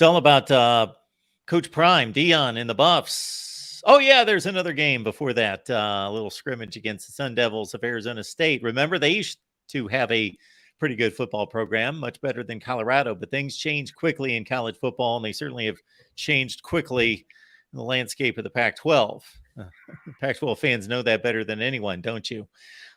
It's all about Coach Prime, Dion, and the Buffs. Oh, yeah, there's another game before that. Little scrimmage against the Sun Devils of Arizona State. Remember, they used to have a pretty good football program, much better than Colorado, but things change quickly in college football, and they certainly have changed quickly in the landscape of the Pac-12. Pac-12 fans know that better than anyone, don't you?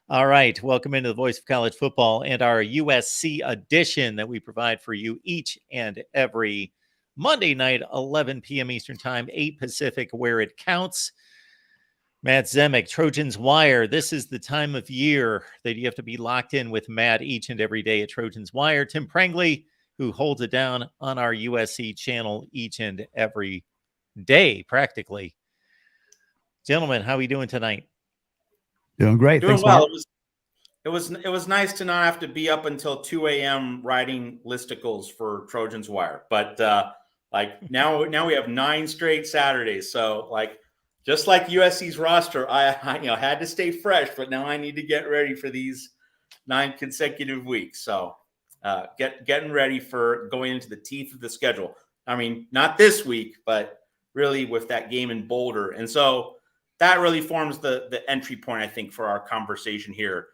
All right, welcome into the Voice of College Football and our USC edition that we provide for you each and every Monday night, 11 p.m. Eastern Time, 8 Pacific, where it counts. Matt Zemek, Trojans Wire. This is the time of year that you have to be locked in with Matt each and every day at Trojans Wire. Tim Prangley, who holds it down on our USC channel each and every day, practically. Gentlemen, how are we doing tonight? Doing great. Doing Thanks, well. Mark. It was nice to not have to be up until 2 a.m. writing listicles for Trojans Wire. But now we have 9 straight Saturdays. So just like USC's roster, I had to stay fresh, but now I need to get ready for these 9 consecutive weeks. So getting ready for going into the teeth of the schedule. I mean, not this week, but really with that game in Boulder. And so that really forms the entry point, I think, for our conversation here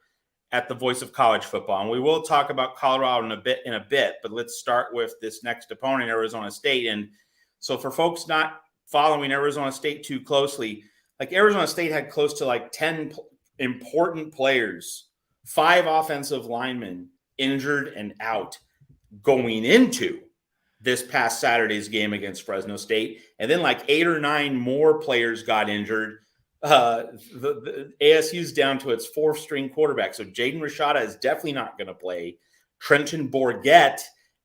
at the Voice of College Football. And we will talk about Colorado in a bit, but let's start with this next opponent, Arizona State. And so for folks not following Arizona State too closely, Arizona State had close to 10 important players, 5 offensive linemen injured and out going into this past Saturday's game against Fresno State. And then 8 or 9 more players got injured. The ASU's down to its 4th string quarterback. So Jaden Rashada is definitely not going to play. Trenton Bourguet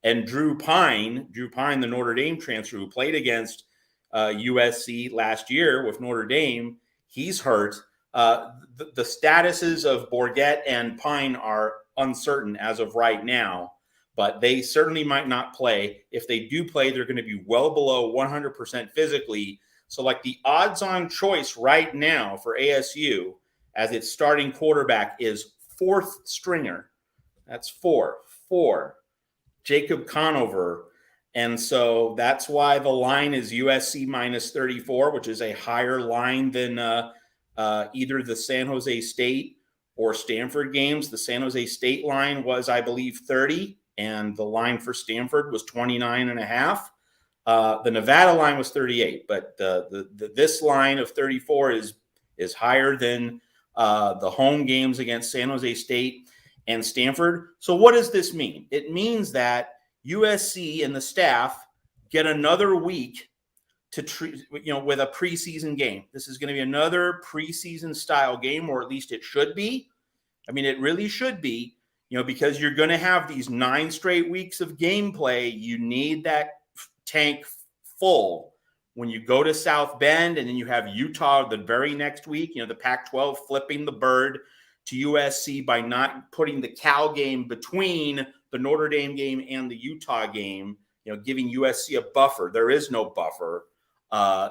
and Drew Pine, the Notre Dame transfer who played against USC last year with Notre Dame, he's hurt. The statuses of Bourguet and Pine are uncertain as of right now, but they certainly might not play. If they do play, they're going to be well below 100% physically. So the odds-on choice right now for ASU as its starting quarterback is 4th stringer. That's 4, Jacob Conover. And so that's why the line is USC minus 34, which is a higher line than either the San Jose State or Stanford games. The San Jose State line was, I believe, 30, and the line for Stanford was 29.5. The Nevada line was 38, but this line of 34 is higher than the home games against San Jose State and Stanford. So what does this mean? It means that USC and the staff get another week to treat, with a preseason game. This is going to be another preseason style game, or at least it should be. I mean, it really should be, because you're going to have these 9 straight weeks of gameplay. You need that tank full when you go to South Bend, and then you have Utah the very next week. The Pac-12 flipping the bird to USC by not putting the Cal game between the Notre Dame game and the Utah game, giving USC a buffer. There is no buffer.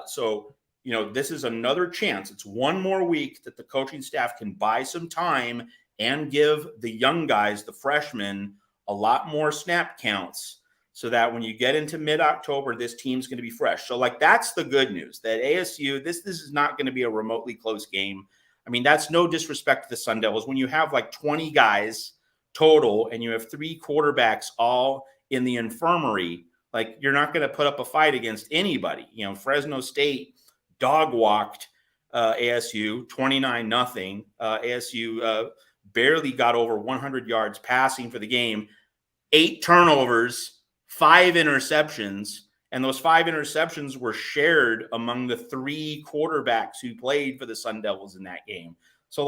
So this is another chance. It's one more week that the coaching staff can buy some time and give the young guys, the freshmen, a lot more snap counts, so that when you get into mid-October, this team's going to be fresh. So, that's the good news, that ASU, this is not going to be a remotely close game. I mean, that's no disrespect to the Sun Devils. When you have 20 guys total and you have 3 quarterbacks all in the infirmary, you're not going to put up a fight against anybody. Fresno State dog-walked ASU 29-0. ASU barely got over 100 yards passing for the game, 8 turnovers, 5 interceptions, and those 5 interceptions were shared among the 3 quarterbacks who played for the Sun Devils in that game. So,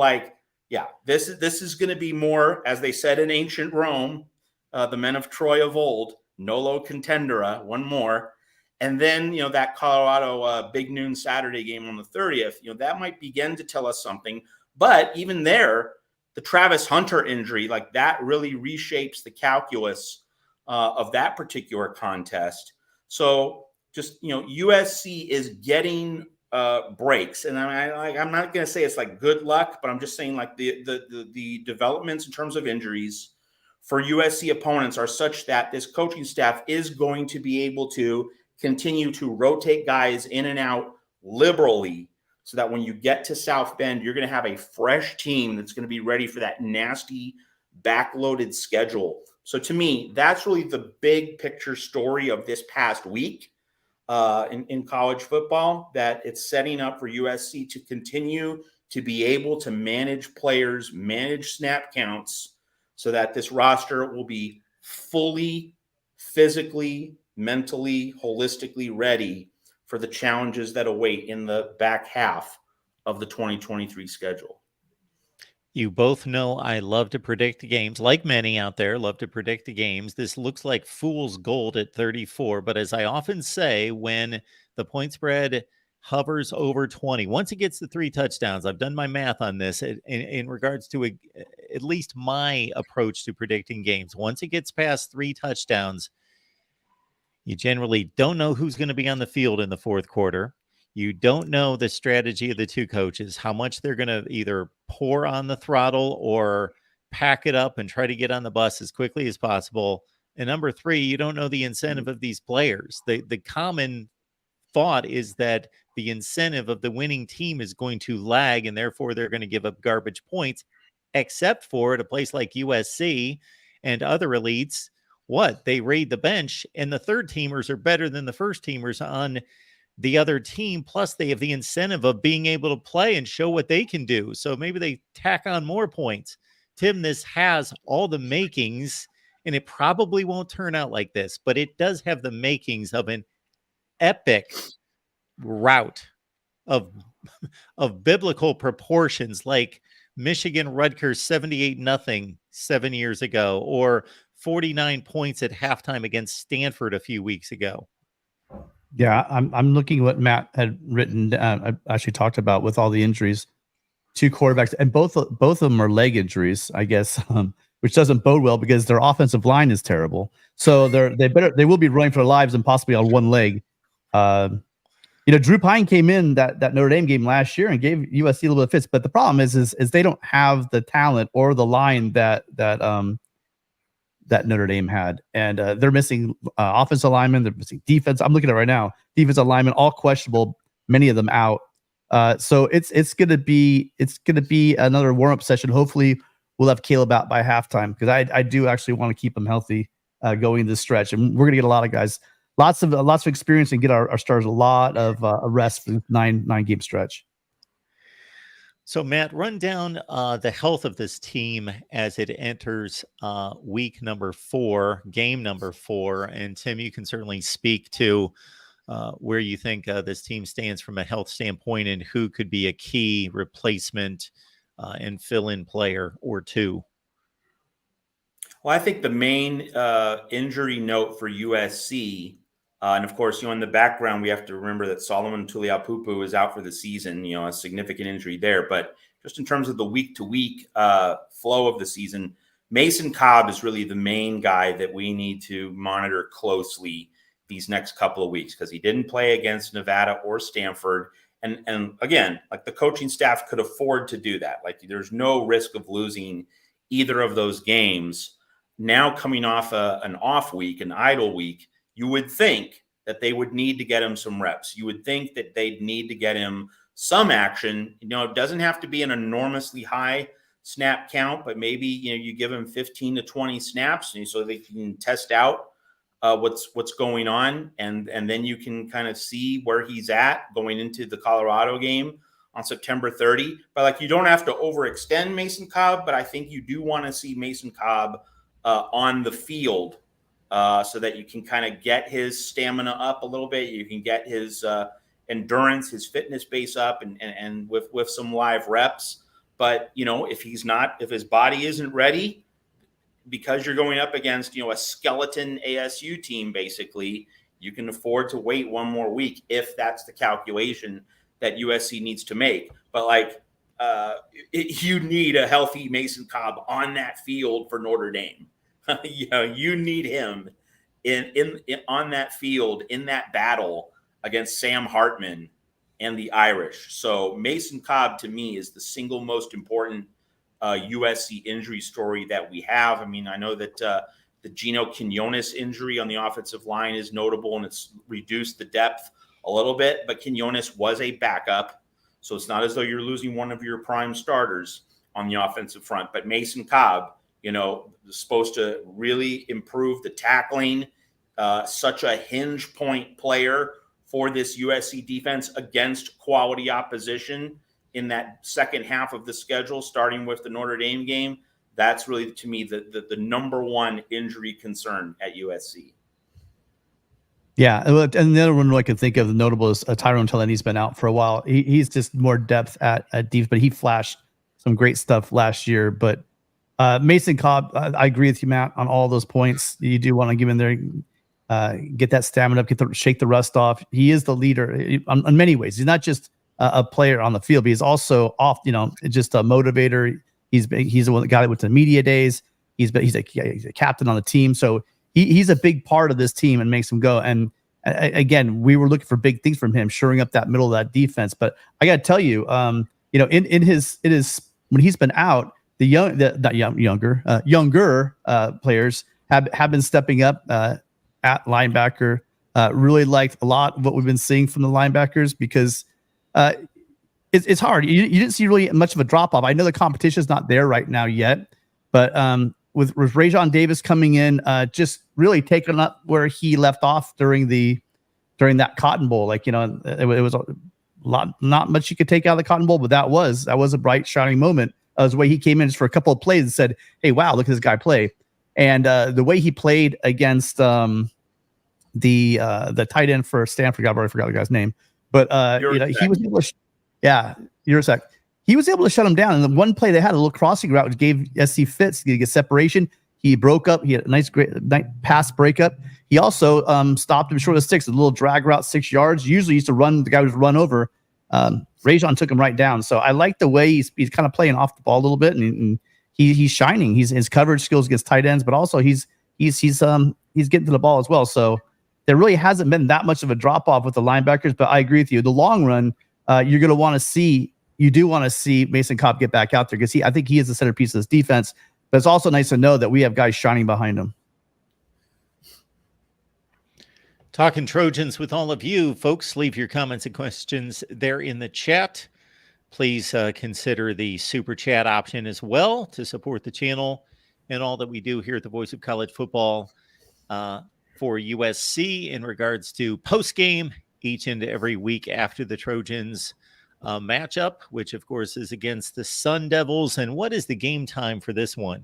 this is going to be more, as they said in ancient Rome, the men of Troy of old, nolo contendere, one more. And then, that Colorado big noon Saturday game on the 30th, that might begin to tell us something. But even there, the Travis Hunter injury, that really reshapes the calculus of that particular contest. So just, USC is getting breaks. And I'm not going to say it's good luck, but I'm just saying the developments in terms of injuries for USC opponents are such that this coaching staff is going to be able to continue to rotate guys in and out liberally, so that when you get to South Bend, you're going to have a fresh team that's going to be ready for that nasty backloaded schedule. So to me, that's really the big picture story of this past week in college football, that it's setting up for USC to continue to be able to manage players, manage snap counts, so that this roster will be fully physically, mentally, holistically ready for the challenges that await in the back half of the 2023 schedule. You both know I love to predict games, like many out there love to predict the games. This looks like fool's gold at 34, but as I often say, when the point spread hovers over 20, once it gets to 3 touchdowns, I've done my math on this in regards to at least my approach to predicting games. Once it gets past 3 touchdowns, you generally don't know who's going to be on the field in the fourth quarter. You don't know the strategy of the two coaches, how much they're going to either pour on the throttle or pack it up and try to get on the bus as quickly as possible. And number 3, you don't know the incentive of these players. The common thought is that the incentive of the winning team is going to lag, and therefore they're going to give up garbage points, except for at a place like USC and other elites. They raid the bench, and the third teamers are better than the first teamers on the other team. Plus, they have the incentive of being able to play and show what they can do. So maybe they tack on more points. Tim, this has all the makings, and it probably won't turn out like this, but it does have the makings of an epic rout of biblical proportions, like Michigan Rutgers 78-0 7 years ago, or 49 points at halftime against Stanford a few weeks ago. Yeah, I'm looking at what Matt had written. I actually talked about with all the injuries, 2 quarterbacks, and both of them are leg injuries, I guess, which doesn't bode well because their offensive line is terrible. So they will be running for their lives and possibly on one leg. Drew Pine came in that Notre Dame game last year and gave USC a little bit of fits, but the problem is they don't have the talent or the line that Notre Dame had, and they're missing offensive linemen, they're missing defense. I'm looking at it right now, defensive linemen, all questionable, many of them out. So it's gonna be another warm up session. Hopefully, we'll have Caleb out by halftime, because I do actually want to keep him healthy going this stretch, and we're gonna get a lot of guys, lots of experience, and get our stars a lot of rest for the nine game stretch. So, Matt, run down the health of this team as it enters week number 4, game number 4. And Tim, you can certainly speak to where you think this team stands from a health standpoint, and who could be a key replacement and fill-in player or two. Well, I think the main injury note for USC, and of course, in the background, we have to remember that Solomon Tuliaupupu is out for the season, a significant injury there. But just in terms of the week-to-week flow of the season, Mason Cobb is really the main guy that we need to monitor closely these next couple of weeks, because he didn't play against Nevada or Stanford. And again, like, the coaching staff could afford to do that. Like, there's no risk of losing either of those games. Now, coming off an off week, an idle week, you would think that they would need to get him some reps. You would think that they'd need to get him some action. It doesn't have to be an enormously high snap count, but maybe, you give him 15 to 20 snaps, so they can test out what's going on. And then you can kind of see where he's at going into the Colorado game on September 30. But you don't have to overextend Mason Cobb, but I think you do want to see Mason Cobb on the field, so that you can kind of get his stamina up a little bit. You can get his endurance, his fitness base up, and with some live reps. But, if his body isn't ready, because you're going up against, a skeleton ASU team, basically, you can afford to wait one more week if that's the calculation that USC needs to make. But you need a healthy Mason Cobb on that field for Notre Dame. You need him in on that field, in that battle against Sam Hartman and the Irish. So Mason Cobb, to me, is the single most important USC injury story that we have. I mean, I know that the Gino Quinones injury on the offensive line is notable, and it's reduced the depth a little bit, but Quinones was a backup. So it's not as though you're losing one of your prime starters on the offensive front. But Mason Cobb, is supposed to really improve the tackling, such a hinge point player for this USC defense against quality opposition in that second half of the schedule, starting with the Notre Dame game. That's really, to me, the number one injury concern at USC. Yeah, and the other one I could think of notable is Tyrone Taleni. He's been out for a while. He's just more depth at defense, but he flashed some great stuff last year. But Mason Cobb, I agree with you, Matt, on all those points. You do want to give him there, get that stamina up, shake the rust off. He is the leader in many ways. He's not just a player on the field, but he's also off. Just a motivator. He's the one that got it with the media days. He's a captain on the team, so he's a big part of this team and makes them go. And again, we were looking for big things from him, shoring up that middle of that defense. But I got to tell you, in his when he's been out, the younger players have been stepping up at linebacker. Really liked a lot of what we've been seeing from the linebackers because it's hard. You didn't see really much of a drop off. I know the competition is not there right now yet, but with Rajon Davis coming in, just really taking up where he left off during that Cotton Bowl. It was a lot, not much you could take out of the Cotton Bowl, but that was a bright shining moment. The way he came in just for a couple of plays and said, "Hey, wow, look at this guy play," and the way he played against the tight end for Stanford. I already forgot the guy's name, but he was able to. Urasek. He was able to shut him down. And the one play they had, a little crossing route, which gave SC fits to get separation. He broke up. He had a nice pass breakup. He also stopped him short of the sticks, a little drag route, 6 yards. Usually used to run, the guy would run over. Rajon took him right down. So I like the way he's kind of playing off the ball a little bit, and he's shining. His coverage skills against tight ends, but also he's getting to the ball as well. So there really hasn't been that much of a drop off with the linebackers. But I agree with you. The long run, you're going to want to see. You do want to see Mason Cobb get back out there because I think he is the centerpiece of this defense. But it's also nice to know that we have guys shining behind him. Talking Trojans with all of you, folks. Leave your comments and questions there in the chat. Please consider the super chat option as well to support the channel and all that we do here at the Voice of College Football for USC in regards to post-game each and every week after the Trojans matchup, which of course is against the Sun Devils. And what is the game time for this one?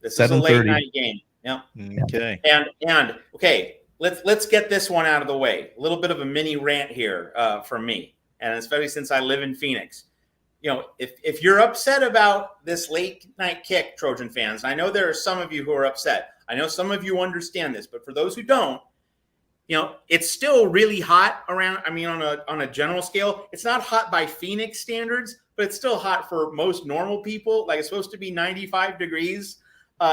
This is a late night game. Yeah. Okay. And okay, let's get this one out of the way. A little bit of a mini rant here from me, and especially since I live in Phoenix. If you're upset about this late night kick, Trojan fans, I know there are some of you who are upset. I know some of you understand this, but for those who don't, it's still really hot around. I mean, on a general scale, it's not hot by Phoenix standards, but it's still hot for most normal people. Like, it's supposed to be 95 degrees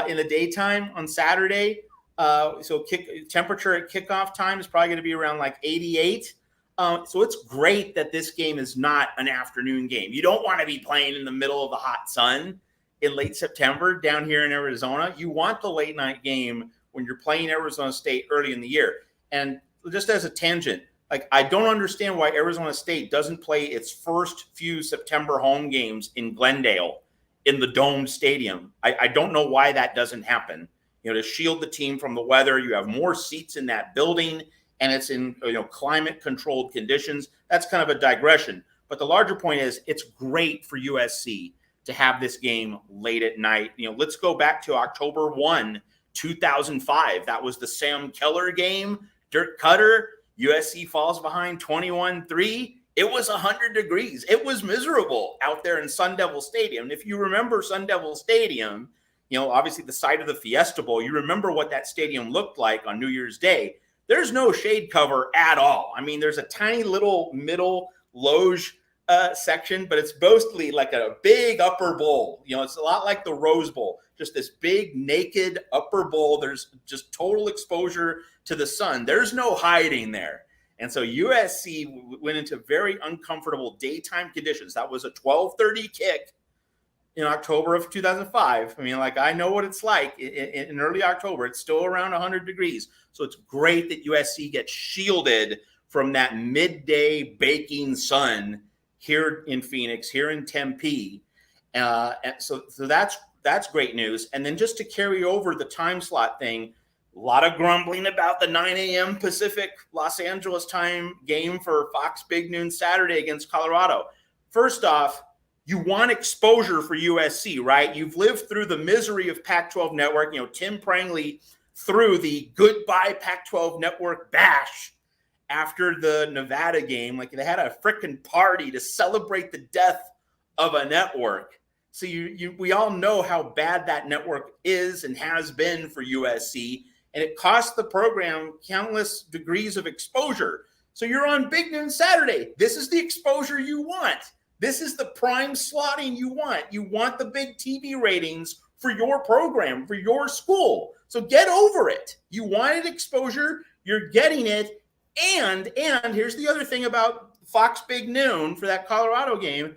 in the daytime on Saturday. So temperature at kickoff time is probably going to be around like 88. So it's great that this game is not an afternoon game. You don't want to be playing in the middle of the hot sun in late September down here in Arizona. You want the late night game when you're playing Arizona State early in the year. And just as a tangent, I don't understand why Arizona State doesn't play its first few September home games in Glendale in the domed stadium. I don't know why that doesn't happen. To shield the team from the weather, you have more seats in that building, and it's in climate controlled conditions. That's kind of a digression. But the larger point is, it's great for USC to have this game late at night. Let's go back to October 1, 2005. That was the Sam Keller game. Dirk Cutter, USC falls behind 21-3. It was 100 degrees. It was miserable out there in Sun Devil Stadium. And if you remember Sun Devil Stadium, obviously the site of the Fiesta Bowl, you remember what that stadium looked like on New Year's Day. There's no shade cover at all. I mean, there's a tiny little middle loge section, but it's mostly like a big upper bowl. It's a lot like the Rose Bowl, just this big naked upper bowl. There's just total exposure to the sun. There's no hiding there. And so USC went into very uncomfortable daytime conditions. That was a 12:30 kick in October of 2005. I mean, like, I know what it's like in early October. It's still around 100 degrees. So it's great that USC gets shielded from that midday baking sun here in Phoenix, here in Tempe. And so that's great news. And then just to carry over the time slot thing, a lot of grumbling about the 9 a.m. Pacific Los Angeles time game for Fox Big Noon Saturday against Colorado. First off, you want exposure for USC, right? You've lived through the misery of Pac-12 Network. You know, Tim Prangley threw the goodbye Pac-12 Network bash after the Nevada game. Like, they had a freaking party to celebrate the death of a network. So we all know how bad that network is and has been for USC, and it cost the program countless degrees of exposure. So you're on Big Noon Saturday. This is the exposure you want. This is the prime slotting you want. You want the big TV ratings for your program, for your school. So get over it. You wanted exposure. You're getting it. And here's the other thing about Fox Big Noon for that Colorado game.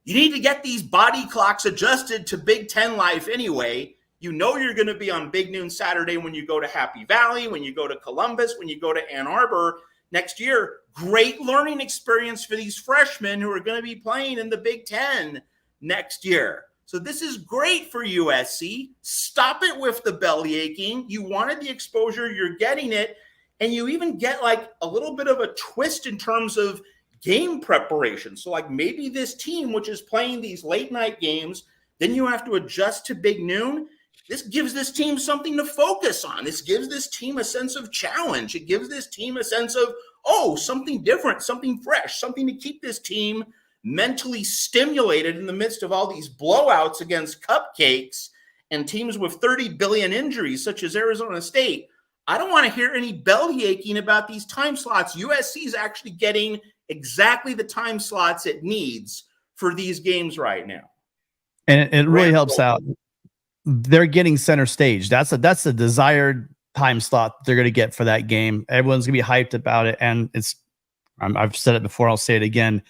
You need to get these body clocks adjusted to Big Ten life anyway. You know you're going to be on Big Noon Saturday when you go to Happy Valley, when you go to Columbus, when you go to Ann Arbor next year. Great learning experience for these freshmen who are going to be playing in the Big Ten next year. So this is great for USC. Stop it with the belly aching. You wanted the exposure, you're getting it. And you even get like a little bit of a twist in terms of game preparation. So like maybe this team, which is playing these late night games, then you have to adjust to Big Noon. This gives this team something to focus on. This gives this team a sense of challenge. It gives this team a sense of, oh, something different, something fresh, something to keep this team mentally stimulated in the midst of all these blowouts against cupcakes and teams with 30 billion injuries, such as Arizona State. I don't want to hear any belly aching about these time slots. USC is actually getting exactly the time slots it needs for these games right now. And it really helps out. They're getting center stage. That's a desired time slot they're going to get for that game. Everyone's going to be hyped about it. And I've said it before, I'll say it again.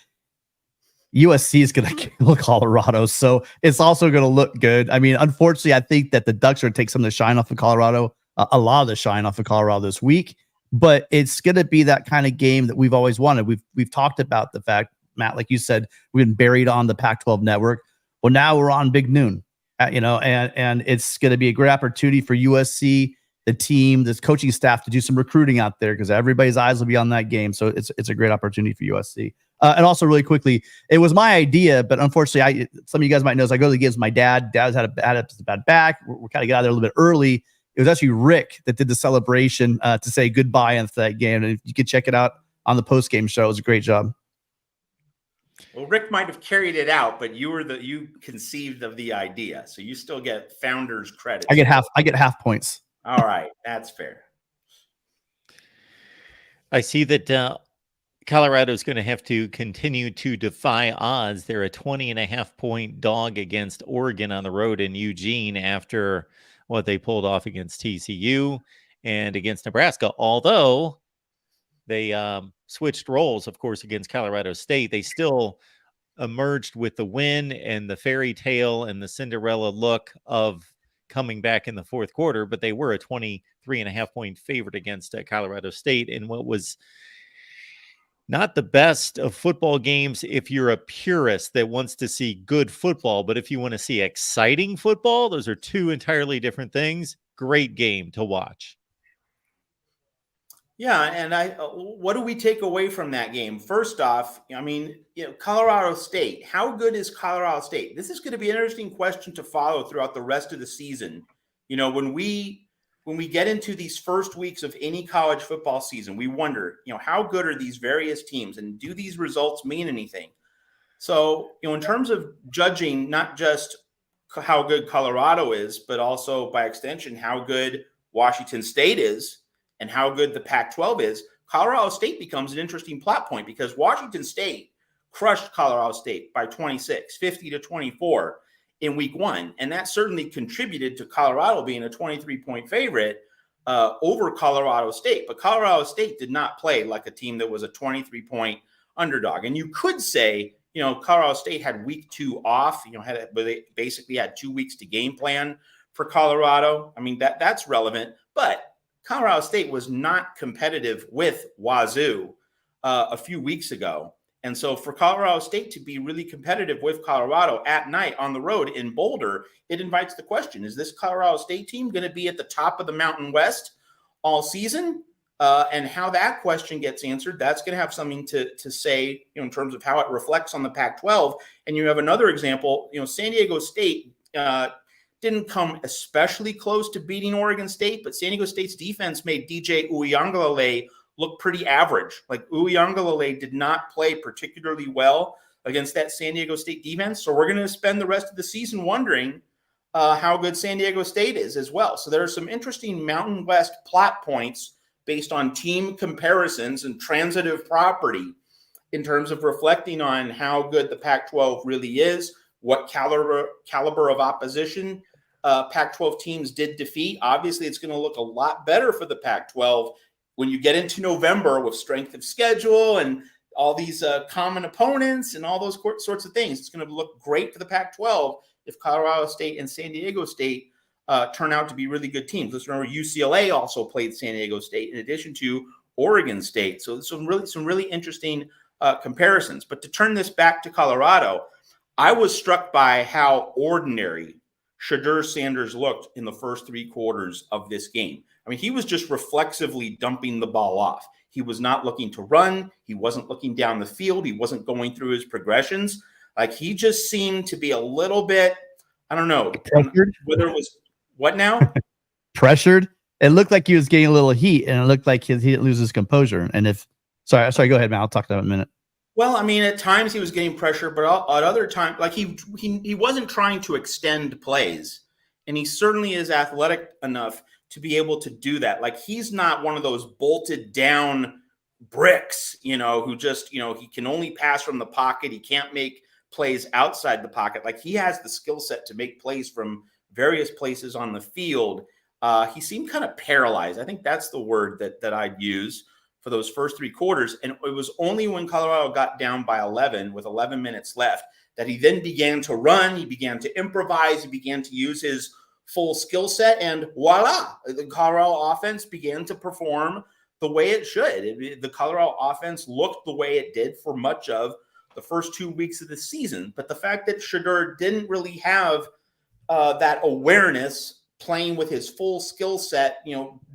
USC is going to kill Colorado. So it's also going to look good. I mean, unfortunately, I think that the Ducks are going to take some of the shine off of Colorado, a lot of the shine off of Colorado this week. But it's going to be that kind of game that we've always wanted. We've talked about the fact, Matt, like you said, we've been buried on the Pac-12 network. Well, now we're on Big Noon, and it's going to be a great opportunity for USC, the team, this coaching staff, to do some recruiting out there because everybody's eyes will be on that game. So it's a great opportunity for USC. And also, really quickly, it was my idea, but unfortunately, some of you guys might know, as I go to the games with my dad. Dad's had a bad back. We're kind of get out of there a little bit early. It was actually Rick that did the celebration to say goodbye after that game. And you can check it out on the post-game show. It was a great job. Well, Rick might have carried it out, but you conceived of the idea, so you still get founder's credit. I get half points. All right, that's fair. I see that Colorado is going to have to continue to defy odds. They're a 20.5-point dog against Oregon on the road in Eugene after what they pulled off against TCU and against Nebraska. Although they switched roles, of course, against Colorado State, they still emerged with the win and the fairy tale and the Cinderella look of coming back in the fourth quarter, but they were a 23.5-point favorite against Colorado State in what was not the best of football games if you're a purist that wants to see good football. But if you want to see exciting football, those are two entirely different things. Great game to watch. Yeah, and what do we take away from that game? First off, I mean, Colorado State. How good is Colorado State? This is going to be an interesting question to follow throughout the rest of the season. When we get into these first weeks of any college football season, we wonder, how good are these various teams and do these results mean anything? So, in terms of judging not just how good Colorado is, but also by extension, how good Washington State is and how good the Pac-12 is, Colorado State becomes an interesting plot point because Washington State crushed Colorado State by 26, 50-24 in week one. And that certainly contributed to Colorado being a 23-point favorite over Colorado State. But Colorado State did not play like a team that was a 23-point underdog. And you could say, Colorado State had week 2 off, but they basically had 2 weeks to game plan for Colorado. I mean, that's relevant, but Colorado State was not competitive with Wazoo a few weeks ago. And so for Colorado State to be really competitive with Colorado at night on the road in Boulder, it invites the question, is this Colorado State team going to be at the top of the Mountain West all season? And how that question gets answered, that's going to have something to say, in terms of how it reflects on the Pac-12. And you have another example, San Diego State didn't come especially close to beating Oregon State, but San Diego State's defense made DJ Uiagalelei look pretty average. Like Uiagalelei did not play particularly well against that San Diego State defense. So we're going to spend the rest of the season wondering how good San Diego State is as well. So there are some interesting Mountain West plot points based on team comparisons and transitive property in terms of reflecting on how good the Pac-12 really is, what caliber of opposition Pac-12 teams did defeat. Obviously, it's going to look a lot better for the Pac-12 when you get into November with strength of schedule and all these common opponents and all those sorts of things. It's going to look great for the Pac-12 if Colorado State and San Diego State turn out to be really good teams. Let's remember UCLA also played San Diego State in addition to Oregon State. So some really interesting comparisons. But to turn this back to Colorado, I was struck by how ordinary Shedeur Sanders looked in the first 3 quarters of this game. I mean, he was just reflexively dumping the ball off. He was not looking to run. He wasn't looking down the field. He wasn't going through his progressions. Like, he just seemed to be a little bit, I don't know, pressured? Whether it was what now? Pressured. It looked like he was getting a little heat, and it looked like he didn't lose his composure. And sorry, go ahead, man. I'll talk to that in a minute. Well, I mean, at times he was getting pressure, but at other times, like he wasn't trying to extend plays, and he certainly is athletic enough to be able to do that. Like, he's not one of those bolted down bricks, who just, he can only pass from the pocket. He can't make plays outside the pocket. Like, he has the skill set to make plays from various places on the field. He seemed kind of paralyzed. I think that's the word that I'd use for those first 3 quarters. And it was only when Colorado got down by 11 with 11 minutes left that he then began to run. He began to improvise. He began to use his full skill set, and voila, the Colorado offense began to perform the way it should. The Colorado offense looked the way it did for much of the first 2 weeks of the season. But the fact that Shedeur didn't really have that awareness, playing with his full skill set,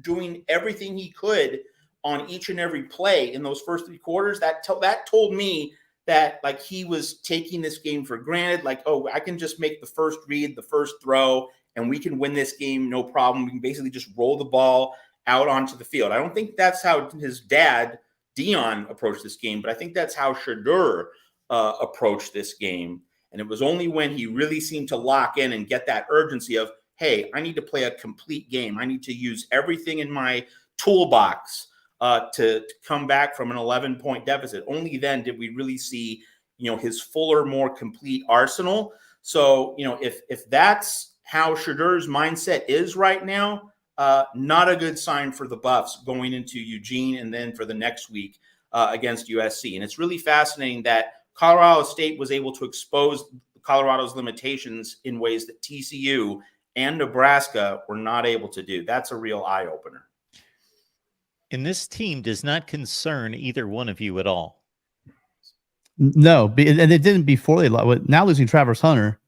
doing everything he could on each and every play in those first 3 quarters, that told me that, like, he was taking this game for granted. Like, oh, I can just make the first read, the first throw, and we can win this game, no problem. We can basically just roll the ball out onto the field. I don't think that's how his dad, Dion, approached this game, but I think that's how Shedeur approached this game. And it was only when he really seemed to lock in and get that urgency of, hey, I need to play a complete game. I need to use everything in my toolbox to come back from an 11-point deficit. Only then did we really see, his fuller, more complete arsenal. So, if that's how Shedeur's mindset is right now, not a good sign for the Buffs going into Eugene and then for the next week against USC. And it's really fascinating that Colorado State was able to expose Colorado's limitations in ways that TCU and Nebraska were not able to do. That's a real eye-opener. And this team does not concern either one of you at all. No, and it didn't before they lost. Now losing Travis Hunter,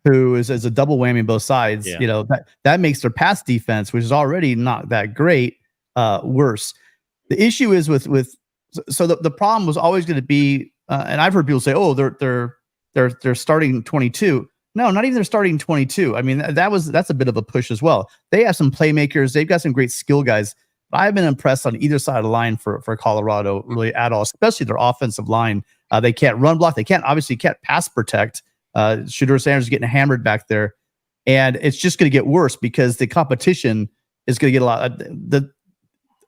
who is a double whammy on both sides, that makes their pass defense, which is already not that great, worse. The issue is with the problem was always going to be, and I've heard people say, oh, they're starting 22. No, not even they're starting 22. I mean, that's a bit of a push as well. They have some playmakers. They've got some great skill guys. But I've been impressed on either side of the line for Colorado really at all, especially their offensive line. They can't run block. They can't pass protect. Shedeur Sanders is getting hammered back there, and it's just going to get worse because the competition is going to get a lot.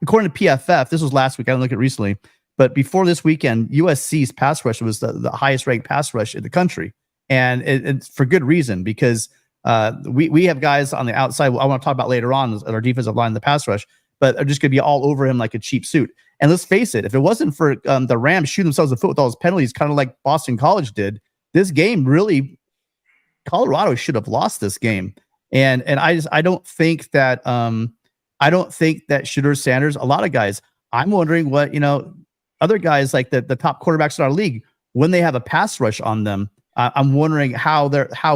According to PFF, this was last week. I didn't look at it recently, but before this weekend, USC's pass rush was the highest ranked pass rush in the country, and it's for good reason because we have guys on the outside. I want to talk about later on our defensive line, the pass rush, but are just going to be all over him like a cheap suit. And let's face it, if it wasn't for the Rams shooting themselves in the foot with all those penalties, kind of like Boston College did, this game really, Colorado should have lost this game. And I don't think that Shedeur Sanders, a lot of guys, I'm wondering what, other guys like the top quarterbacks in our league, when they have a pass rush on them, I'm wondering how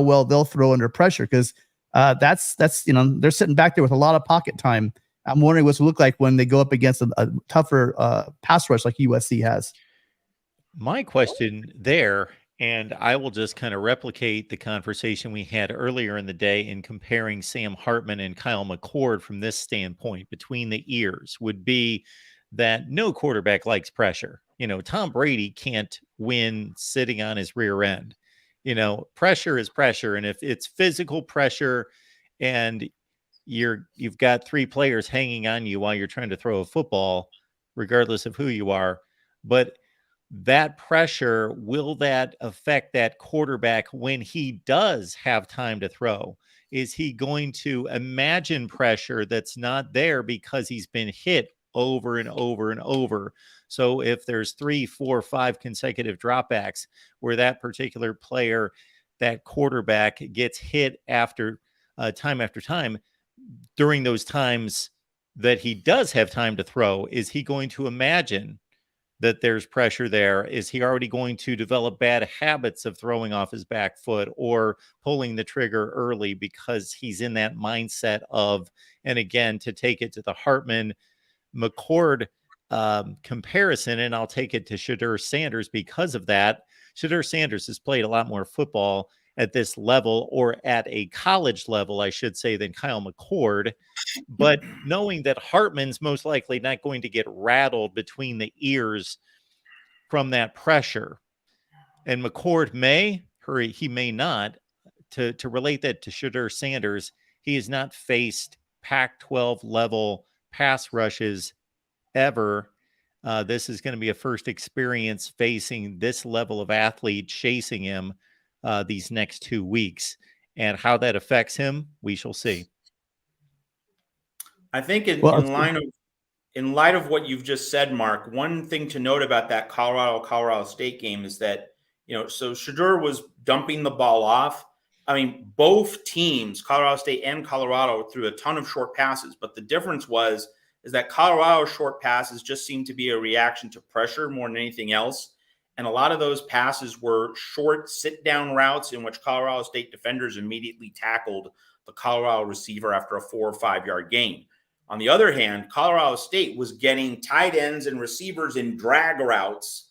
well they'll throw under pressure, because that's they're sitting back there with a lot of pocket time. I'm wondering what's it look like when they go up against a tougher pass rush like USC has. My question there, and I will just kind of replicate the conversation we had earlier in the day in comparing Sam Hartman and Kyle McCord from this standpoint between the ears, would be that no quarterback likes pressure. Tom Brady can't win sitting on his rear end. Pressure is pressure. And if it's physical pressure and you've got three players hanging on you while you're trying to throw a football, regardless of who you are, but that pressure, will that affect that quarterback when he does have time to throw? Is he going to imagine pressure that's not there because he's been hit over and over and over? So if there's 3, 4, 5 consecutive dropbacks where that particular player, that quarterback, gets hit after time, during those times that he does have time to throw, is he going to imagine that there's pressure there? Is he already going to develop bad habits of throwing off his back foot or pulling the trigger early because he's in that mindset of, and again, to take it to the Hartman McCord comparison, and I'll take it to Shedeur Sanders because of that. Shedeur Sanders has played a lot more football at this level, or at a college level, I should say, than Kyle McCord. But knowing that Hartman's most likely not going to get rattled between the ears from that pressure, and McCord may, or he may not, to relate that to Shedeur Sanders, he has not faced Pac-12 level pass rushes ever. This is going to be a first experience facing this level of athlete chasing him these next 2 weeks, and how that affects him, we shall see. I think in light of what you've just said, Mark, one thing to note about that Colorado State game is that, so Shedeur was dumping the ball off. I mean, both teams, Colorado State and Colorado, threw a ton of short passes, but the difference is that Colorado's short passes just seemed to be a reaction to pressure more than anything else. And a lot of those passes were short sit-down routes in which Colorado State defenders immediately tackled the Colorado receiver after a 4 or 5 yard gain. On the other hand, Colorado State was getting tight ends and receivers in drag routes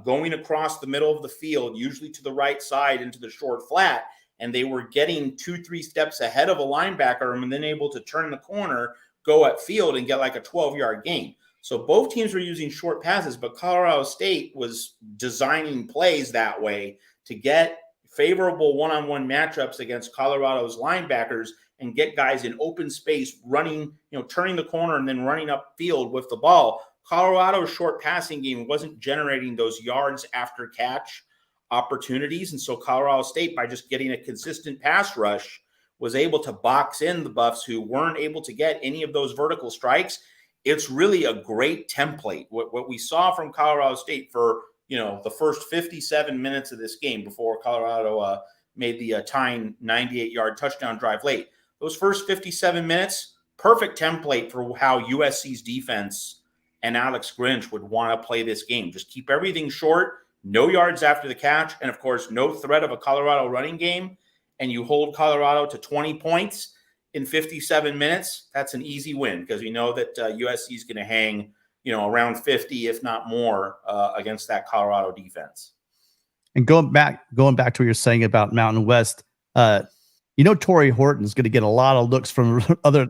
going across the middle of the field, usually to the right side into the short flat, and they were getting 2-3 steps ahead of a linebacker and then able to turn the corner, go upfield, and get like a 12-yard gain. So both teams were using short passes, but Colorado State was designing plays that way to get favorable one-on-one matchups against Colorado's linebackers and get guys in open space running, turning the corner and then running upfield with the ball. Colorado's short passing game wasn't generating those yards after catch opportunities. And so Colorado State, by just getting a consistent pass rush, was able to box in the Buffs, who weren't able to get any of those vertical strikes. It's really a great template. What we saw from Colorado State for, the first 57 minutes of this game before Colorado made the tying 98-yard touchdown drive late. Those first 57 minutes, perfect template for how USC's defense and Alex Grinch would want to play this game. Just keep everything short, no yards after the catch, and of course, no threat of a Colorado running game. And you hold Colorado to 20 points in 57 minutes, that's an easy win, because we know that USC is going to hang, around 50, if not more, against that Colorado defense. And going back to what you're saying about Mountain West, Torrey Horton's going to get a lot of looks from other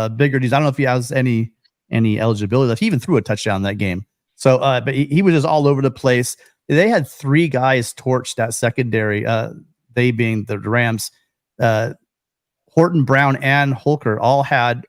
bigger dudes. I don't know if he has any eligibility left. He even threw a touchdown in that game. So, but he was just all over the place. They had 3 guys torch that secondary. They being the Rams. Horton, Brown, and Holker all had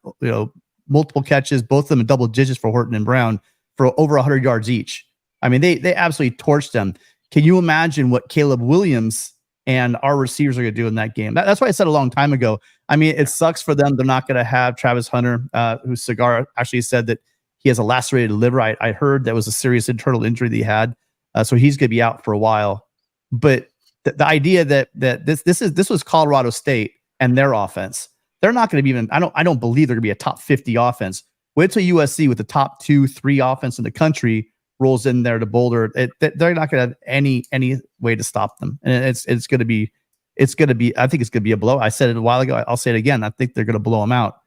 multiple catches, both of them in double digits for Horton and Brown, for over 100 yards each. I mean, they absolutely torched them. Can you imagine what Caleb Williams and our receivers are going to do in that game? That's why I said a long time ago. I mean, it sucks for them. They're not going to have Travis Hunter, who Cigar actually said that He has a lacerated liver. I heard that was a serious internal injury that he had. So he's going to be out for a while. But the idea that this was Colorado State and their offense. They're not going to be even. I don't believe they're going to be a top 50 offense. Wait till USC with the top 2-3 offense in the country rolls in there to Boulder. They're not going to have any way to stop them, and it's going to be. I think it's going to be a blow. I said it a while ago. I'll say it again. I think they're going to blow them out.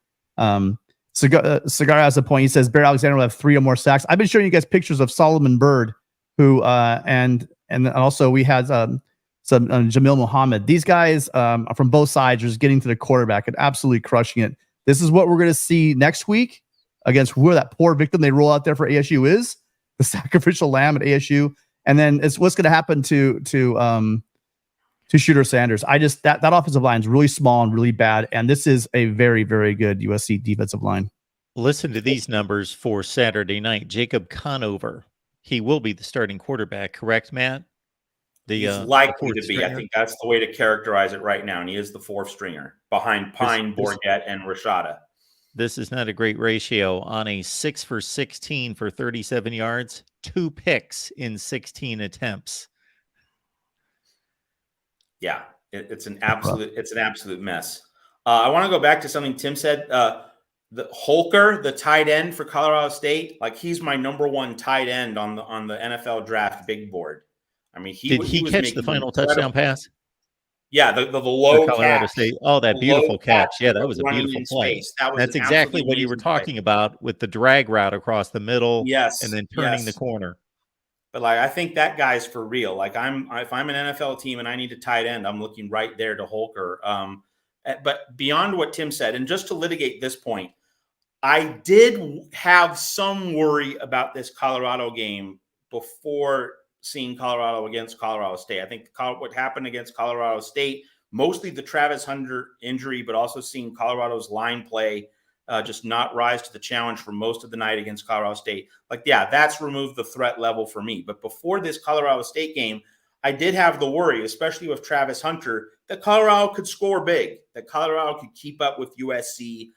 Cigar has a point. He says Bear Alexander will have 3 or more sacks. I've been showing you guys pictures of Solomon Byrd, who and also we had some Jamil Muhammad. These guys from both sides are just getting to the quarterback and absolutely crushing it. This is what we're going to see next week against who that poor victim they roll out there for ASU is, the sacrificial lamb at ASU, and then it's what's going to happen to Shooter Sanders. That offensive line is really small and really bad, and this is a very, very good USC defensive line. Listen to these numbers for Saturday night. Jacob Conover, he will be the starting quarterback, correct, Matt? He's likely to be. I think that's the way to characterize it right now, and he is the 4th stringer behind Pine, Bourget, and Rashada. This is not a great ratio. On a 6 for 16 for 37 yards, 2 picks in 16 attempts. Yeah, it's an absolute mess. I want to go back to something Tim said. The Holker, the tight end for Colorado State, like he's my number 1 tight end on the NFL draft big board. I mean, he was catch the final touchdown pass? Yeah, the low Colorado catch. State. Oh, that beautiful catch. Yeah, that was a beautiful play. That's exactly what you were talking about with the drag route across the middle. Yes, and then turning the corner. But like, I think that guy's for real. Like if I'm an NFL team and I need a tight end, I'm looking right there to Holker. But beyond what Tim said, and just to litigate this point, I did have some worry about this Colorado game before seeing Colorado against Colorado State. I think what happened against Colorado State, mostly the Travis Hunter injury, but also seeing Colorado's line play just not rise to the challenge for most of the night against Colorado State. Like, yeah, that's removed the threat level for me. But before this Colorado State game, I did have the worry, especially with Travis Hunter, that Colorado could score big, that Colorado could keep up with USC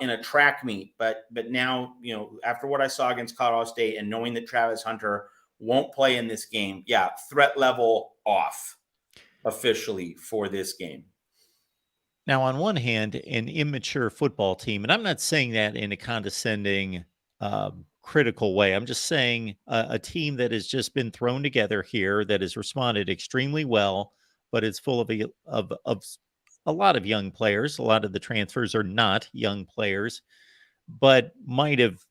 in a track meet. But now, after what I saw against Colorado State and knowing that Travis Hunter won't play in this game, yeah, threat level off officially for this game. Now, on one hand, an immature football team, and I'm not saying that in a condescending, critical way. I'm just saying a team that has just been thrown together here that has responded extremely well, but it's full of a lot of young players. A lot of the transfers are not young players, but might have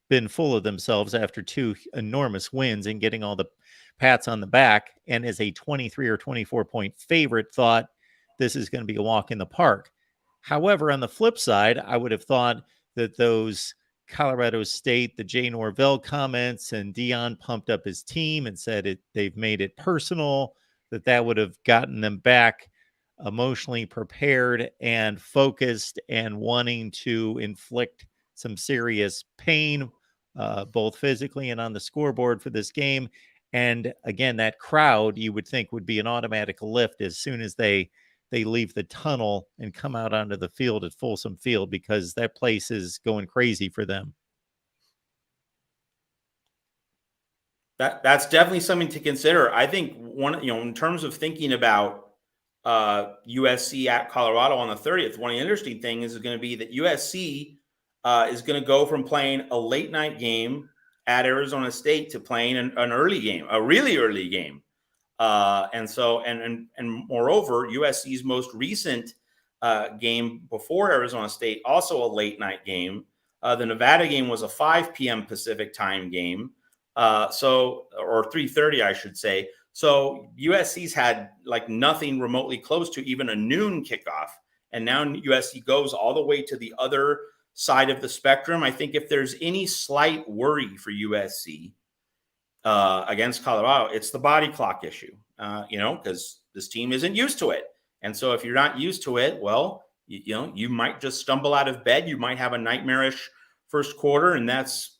been full of themselves after 2 enormous wins and getting all the pats on the back, and as a 23 or 24 point favorite thought this is going to be a walk in the park. However, on the flip side, I would have thought that those Colorado State, the Jay Norvell comments, and Dion pumped up his team and said they've made it personal, that would have gotten them back emotionally prepared and focused and wanting to inflict some serious pain, both physically and on the scoreboard for this game. And again, that crowd you would think would be an automatic lift as soon as they leave the tunnel and come out onto the field at Folsom Field, because that place is going crazy for them. That's definitely something to consider. I think in terms of thinking about USC at Colorado on the 30th, one of the interesting things is going to be that USC is going to go from playing a late night game at Arizona State to playing an early game, a really early game. And moreover, USC's most recent game before Arizona State, also a late night game. The Nevada game was a 5 p.m. Pacific time game. Or 3:30, I should say. So USC's had like nothing remotely close to even a noon kickoff. And now USC goes all the way to the other side of the spectrum. I think if there's any slight worry for USC against Colorado, it's the body clock issue, because this team isn't used to it. And so if you're not used to it, well, you might just stumble out of bed. You might have a nightmarish first quarter, and that's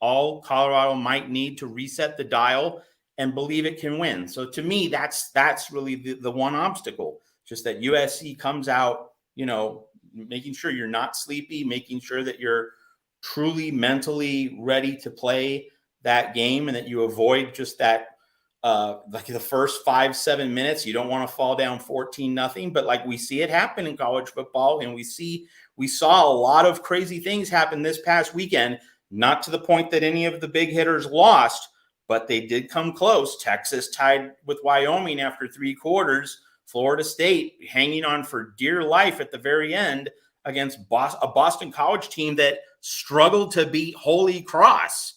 all Colorado might need to reset the dial and believe it can win. So to me, that's really the one obstacle, just that USC comes out, making sure you're not sleepy, making sure that you're truly mentally ready to play that game, and that you avoid just that like the first 5-7 minutes, you don't want to fall down 14-0. But like we see it happen in college football, and we saw a lot of crazy things happen this past weekend, not to the point that any of the big hitters lost, but they did come close. Texas tied with Wyoming after 3 quarters. Florida State hanging on for dear life at the very end against a Boston College team that struggled to beat Holy Cross.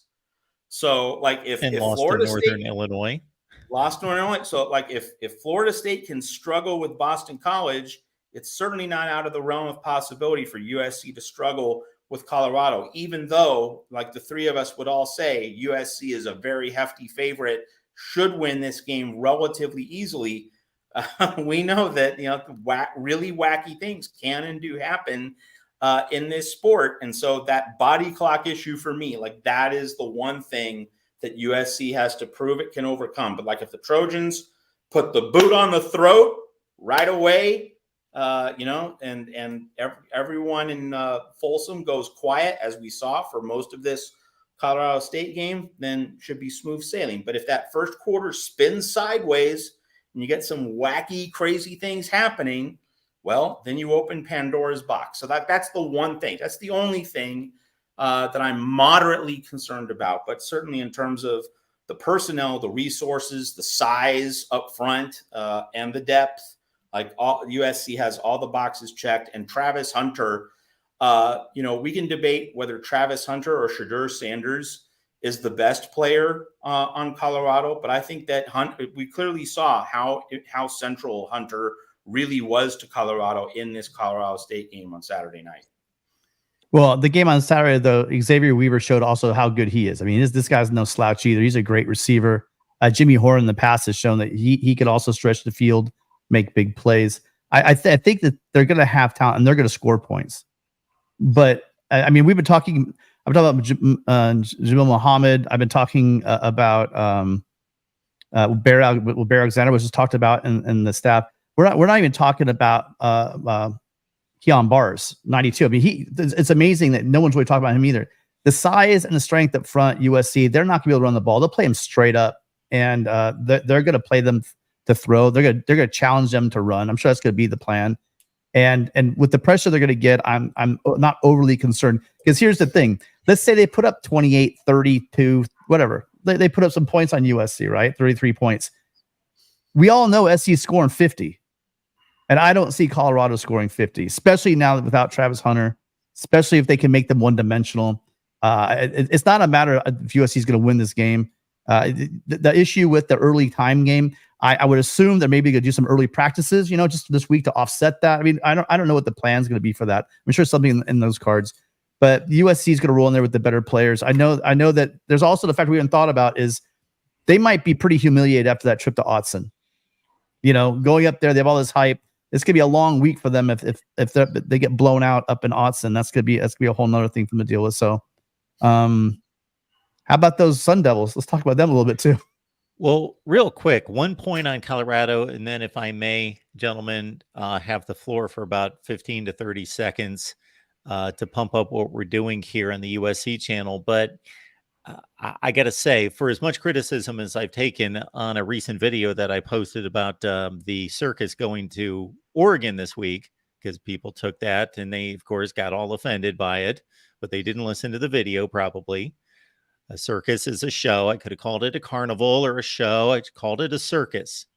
So like if lost Florida to Northern State Illinois. Lost Northern Illinois. So like if Florida State can struggle with Boston College, it's certainly not out of the realm of possibility for USC to struggle with Colorado, even though, like the three of us would all say, USC is a very hefty favorite, should win this game relatively easily. We know that, really wacky things can and do happen in this sport. And so that body clock issue for me, like that is the one thing that USC has to prove it can overcome. But like if the Trojans put the boot on the throat right away, and everyone in Folsom goes quiet, as we saw for most of this Colorado State game, then should be smooth sailing. But if that first quarter spins sideways and you get some wacky, crazy things happening, well, then you open Pandora's box. So that's the one thing. That's the only thing that I'm moderately concerned about. But certainly in terms of the personnel, the resources, the size up front, and the depth, like USC has all the boxes checked. And Travis Hunter, we can debate whether Travis Hunter or Shadur Sanders is the best player on Colorado, but I think that we clearly saw how central Hunter really was to Colorado in this Colorado State game on Saturday night. Well, the game on Saturday, though, Xavier Weaver showed also how good he is. I mean, this guy's no slouch either. He's a great receiver. Jimmy Horn in the past has shown that he could also stretch the field, make big plays. I think that they're going to have talent and they're going to score points. But I mean, I'm talking about Jamil Muhammad. I've been talking about Bear Alexander, which was talked about in the staff. We're not even talking about Keon Bars, 92. I mean, it's amazing that no one's really talking about him either. The size and the strength up front, USC, they're not going to be able to run the ball. They'll play him straight up, and they're going to play them to throw. They're going to challenge them to run. I'm sure that's going to be the plan. And with the pressure they're going to get, I'm not overly concerned, because here's the thing. Let's say they put up 28, 32, whatever. They put up some points on USC, right? 33 points. We all know SC is scoring 50. And I don't see Colorado scoring 50, especially now without Travis Hunter, especially if they can make them one-dimensional. It's not a matter of if USC is going to win this game. The issue with the early time game, I would assume they're maybe going to do some early practices, just this week to offset that. I mean, I don't know what the plan is going to be for that. I'm sure something in those cards, but USC is going to roll in there with the better players. I know that there's also the fact we haven't thought about is they might be pretty humiliated after that trip to Autzen. Going up there, they have all this hype. It's gonna be a long week for them if they get blown out up in Autzen. That's gonna be a whole nother thing for them to deal with. So, how about those Sun Devils? Let's talk about them a little bit too. Well, real quick, 1 point on Colorado, and then if I may, gentlemen, have the floor for about 15 to 30 seconds to pump up what we're doing here on the USC channel. But I got to say, for as much criticism as I've taken on a recent video that I posted about the circus going to Oregon this week, because people took that and they, of course, got all offended by it, but they didn't listen to the video probably. A circus is a show. I could have called it a carnival or a show. I called it a circus.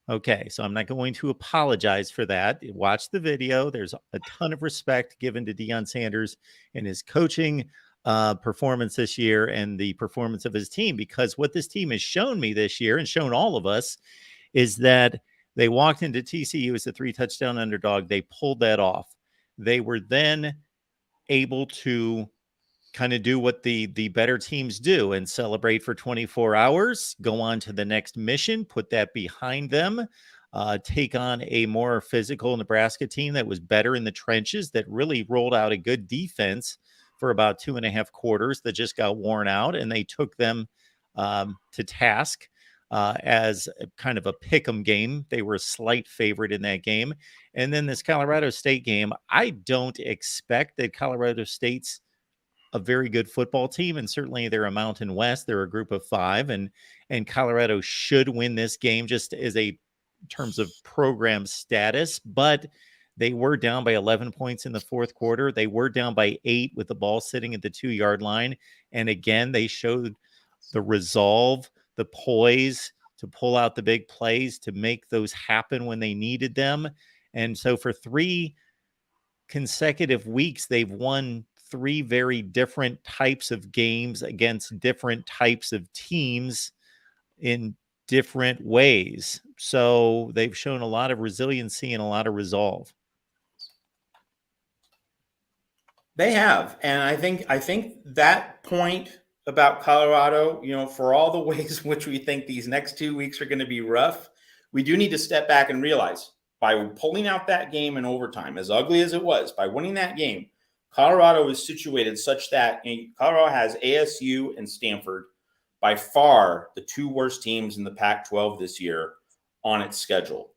Okay, so I'm not going to apologize for that. Watch the video. There's a ton of respect given to Deion Sanders and his coaching performance this year and the performance of his team, because what this team has shown me this year and shown all of us is that they walked into TCU as a 3-touchdown underdog. They pulled that off. They were then able to kind of do what the better teams do and celebrate for 24 hours, go on to the next mission, put that behind them, take on a more physical Nebraska team that was better in the trenches, that really rolled out a good defense for about 2.5 quarters that just got worn out, and they took them to task as a kind of a pick'em game. They were a slight favorite in that game. And then this Colorado State game, I don't expect that Colorado State's a very good football team, and certainly they're a Mountain West. They're a group of 5, and Colorado should win this game just as a terms of program status, but they were down by 11 points in the fourth quarter. They were down by 8 with the ball sitting at the 2-yard line. And again, they showed the resolve, the poise to pull out the big plays, to make those happen when they needed them. And so for 3 consecutive weeks, they've won 3 very different types of games against different types of teams in different ways. So they've shown a lot of resiliency and a lot of resolve. They have. And I think that point about Colorado, for all the ways in which we think these next 2 weeks are going to be rough, we do need to step back and realize by pulling out that game in overtime, as ugly as it was, by winning that game, Colorado is situated such that Colorado has ASU and Stanford, by far the 2 worst teams in the Pac-12 this year, on its schedule.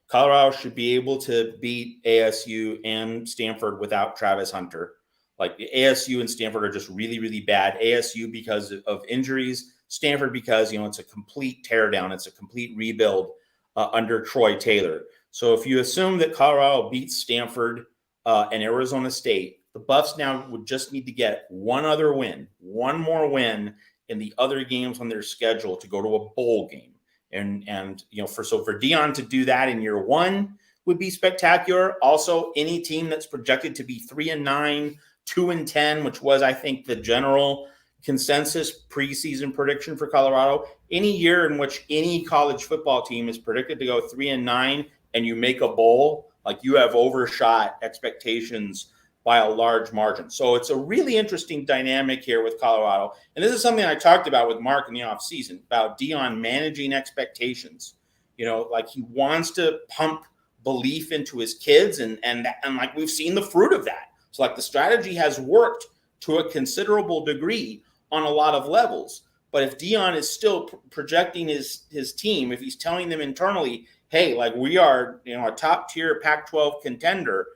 Colorado should be able to beat ASU and Stanford without Travis Hunter. Like, the ASU and Stanford are just really, really bad. ASU because of injuries, Stanford because, it's a complete teardown. It's a complete rebuild under Troy Taylor. So if you assume that Colorado beats Stanford and Arizona State, the Buffs now would just need to get one more win in the other games on their schedule to go to a bowl game. And for Deion to do that in year 1 would be spectacular. Also, any team that's projected to be 3-9, 2-10, which was, I think, the general consensus preseason prediction for Colorado. Any year in which any college football team is predicted to go 3-9 and you make a bowl, like, you have overshot expectations by a large margin. So it's a really interesting dynamic here with Colorado. And this is something I talked about with Mark in the offseason about Deion managing expectations. Like, he wants to pump belief into his kids, and like, we've seen the fruit of that. So, like, the strategy has worked to a considerable degree on a lot of levels. But if Deion is still projecting his team, if he's telling them internally, hey, like, we are, a top tier Pac-12 contender,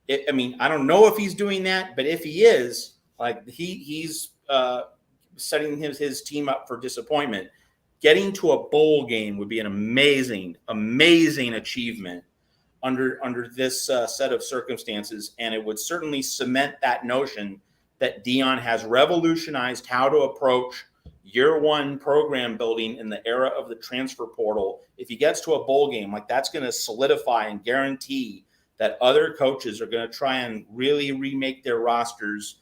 I don't know if he's doing that, but if he is, like, he's setting his team up for disappointment. Getting to a bowl game would be an amazing, amazing achievement under this set of circumstances, and it would certainly cement that notion that Deion has revolutionized how to approach year 1 program building in the era of the transfer portal. If he gets to a bowl game, like, that's going to solidify and guarantee that other coaches are going to try and really remake their rosters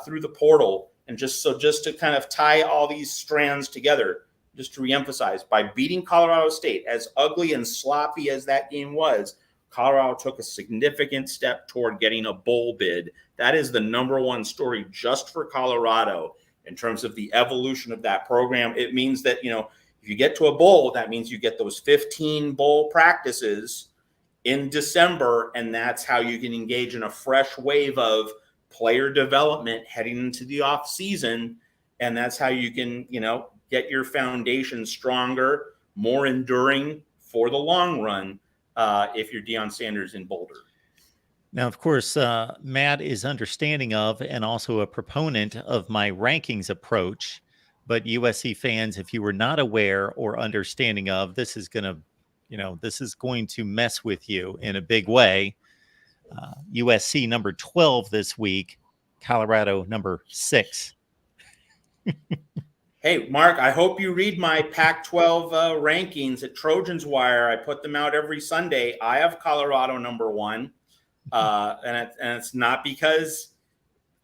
through the portal. And just to kind of tie all these strands together, just to reemphasize, by beating Colorado State, as ugly and sloppy as that game was, Colorado took a significant step toward getting a bowl bid. That is the number 1 story just for Colorado in terms of the evolution of that program. It means that, if you get to a bowl, that means you get those 15 bowl practices in December, and that's how you can engage in a fresh wave of player development heading into the off season. And that's how you can, get your foundation stronger, more enduring for the long run if you're Deion Sanders in Boulder. Now, of course, Matt is understanding of and also a proponent of my rankings approach. But USC fans, if you were not aware or understanding of, this is going to mess with you in a big way. USC number 12 this week, Colorado number 6. Hey, Mark, I hope you read my Pac-12 rankings at Trojans Wire. I put them out every Sunday. I have Colorado number 1. And it's not because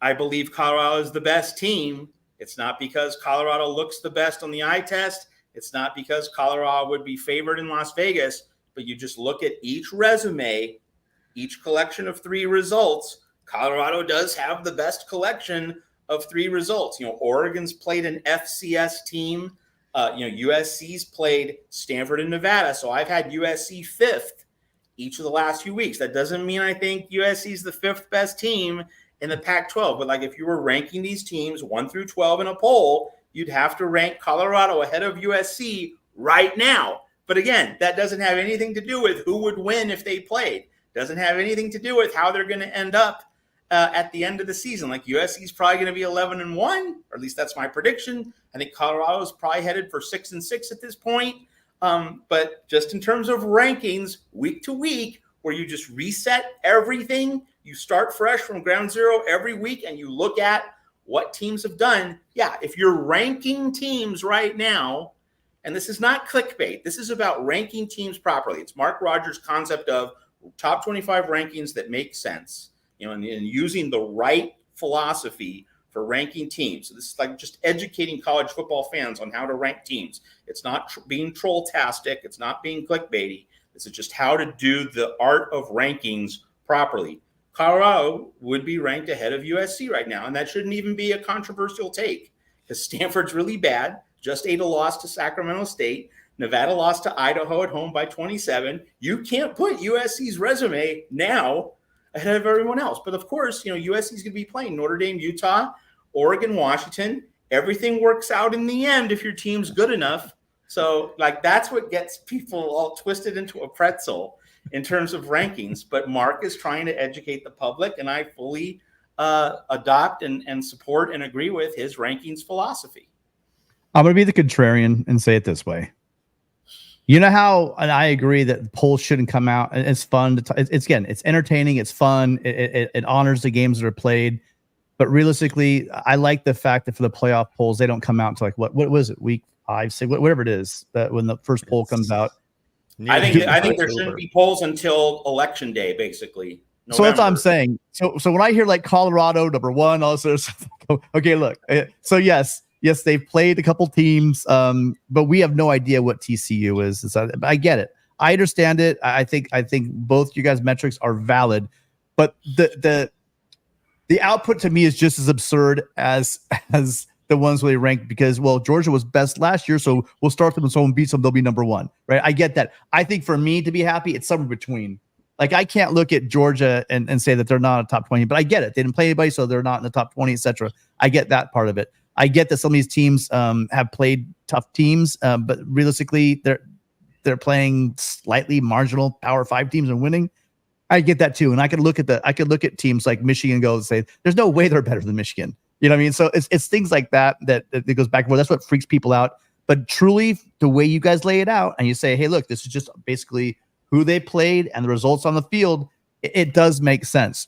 I believe Colorado is the best team. It's not because Colorado looks the best on the eye test. It's not because Colorado would be favored in Las Vegas, but you just look at each resume, each collection of 3 results. Colorado does have the best collection of 3 results. Oregon's played an FCS team. USC's played Stanford and Nevada. So I've had USC 5th each of the last few weeks. That doesn't mean I think USC is the 5th best team in the Pac-12. But, like, if you were ranking these teams 1 through 12 in a poll, you'd have to rank Colorado ahead of USC right now. But again, that doesn't have anything to do with who would win if they played. Doesn't have anything to do with how they're going to end up at the end of the season. Like USC is probably going to be 11-1, or at least that's my prediction. I think Colorado is probably headed for 6-6 at this point. But just in terms of rankings, week to week, where you just reset everything, you start fresh from ground zero every week, and you look at what teams have done. Yeah, if you're ranking teams right now, and this is not clickbait, this is about ranking teams properly. It's Mark Rogers' concept of top 25 rankings that make sense, and using the right philosophy for ranking teams. So this is like just educating college football fans on how to rank teams. It's not being troll-tastic. It's not being clickbaity. This is just how to do the art of rankings properly. Colorado would be ranked ahead of USC right now, and that shouldn't even be a controversial take because Stanford's really bad, just ate a loss to Sacramento State. Nevada lost to Idaho at home by 27. You can't put USC's resume now ahead of everyone else. But of course, USC is going to be playing Notre Dame, Utah, Oregon, Washington. Everything works out in the end if your team's good enough. So that's what gets people all twisted into a pretzel in terms of rankings. But Mark is trying to educate the public, and I fully adopt and support and agree with his rankings philosophy. I'm going to be the contrarian and say it this way. You know how, and I agree that polls shouldn't come out. It's fun. It's entertaining. It's fun. It honors the games that are played. But realistically, I like the fact that for the playoff polls, they don't come out until what was it, week 5, 6, whatever it is, that when the first poll comes out. I think there shouldn't be polls until election day, basically. November. So that's what I'm saying. So when I hear Colorado #1, all this other stuff, okay, look. So yes, they've played a couple teams, but we have no idea what TCU is. I get it. I understand it. I think both you guys' metrics are valid, but the output to me is just as absurd as the ones where they ranked, because Georgia was best last year, so we'll start them and someone beats them, they'll be #1, right? I get that. I think for me to be happy, it's somewhere between. I can't look at Georgia and say that they're not a top 20, but I get it. They didn't play anybody, so they're not in the top 20, etc. I get that part of it. I get that some of these teams have played tough teams, but realistically, they're playing slightly marginal Power 5 teams and winning. I get that too, and I could look at teams like Michigan and go and say, "There's no way they're better than Michigan." You know what I mean? So it's things like that goes back and forth. That's what freaks people out. But truly, the way you guys lay it out, and you say, "Hey, look, this is just basically who they played and the results on the field," it does make sense.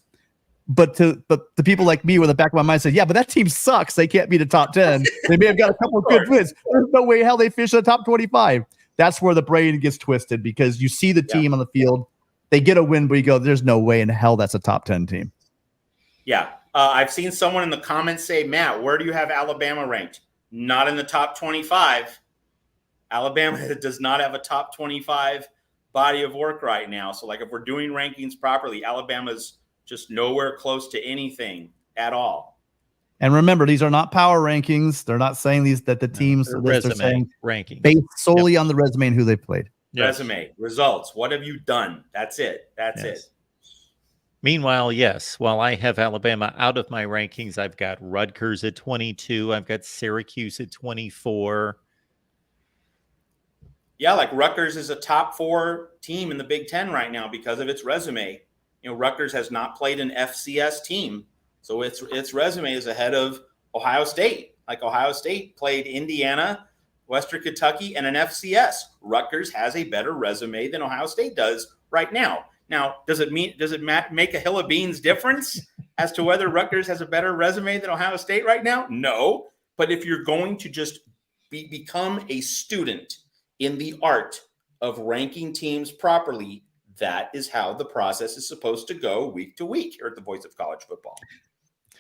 But the people like me, with the back of my mind said, "Yeah, but that team sucks. They can't be the top 10. They may have got a couple of good wins. There's no way hell they finish in the top 25." That's where the brain gets twisted, because you see the team on the field, they get a win, but you go, "There's no way in hell that's a top 10 team." Yeah. I've seen someone in the comments say, "Matt, where do you have Alabama ranked?" Not in the top 25. Alabama does not have a top 25 body of work right now. So if we're doing rankings properly, Alabama's just nowhere close to anything at all. And remember, these are not power rankings. They're not saying that the teams resume they're saying rankings based solely on the resume and who they played. Yes. Resume, results. What have you done? That's it. That's it. Meanwhile, while I have Alabama out of my rankings, I've got Rutgers at 22. I've got Syracuse at 24. Yeah, Rutgers is a top 4 team in the Big Ten right now because of its resume. Rutgers has not played an FCS team, so its resume is ahead of Ohio State. Ohio State played Indiana, Western Kentucky, and an FCS. Rutgers has a better resume than Ohio State does right now. Now, does it make a hill of beans difference as to whether Rutgers has a better resume than Ohio State right now? No. But if you're going to just become a student in the art of ranking teams properly, that is how the process is supposed to go week to week here at the Voice of College Football.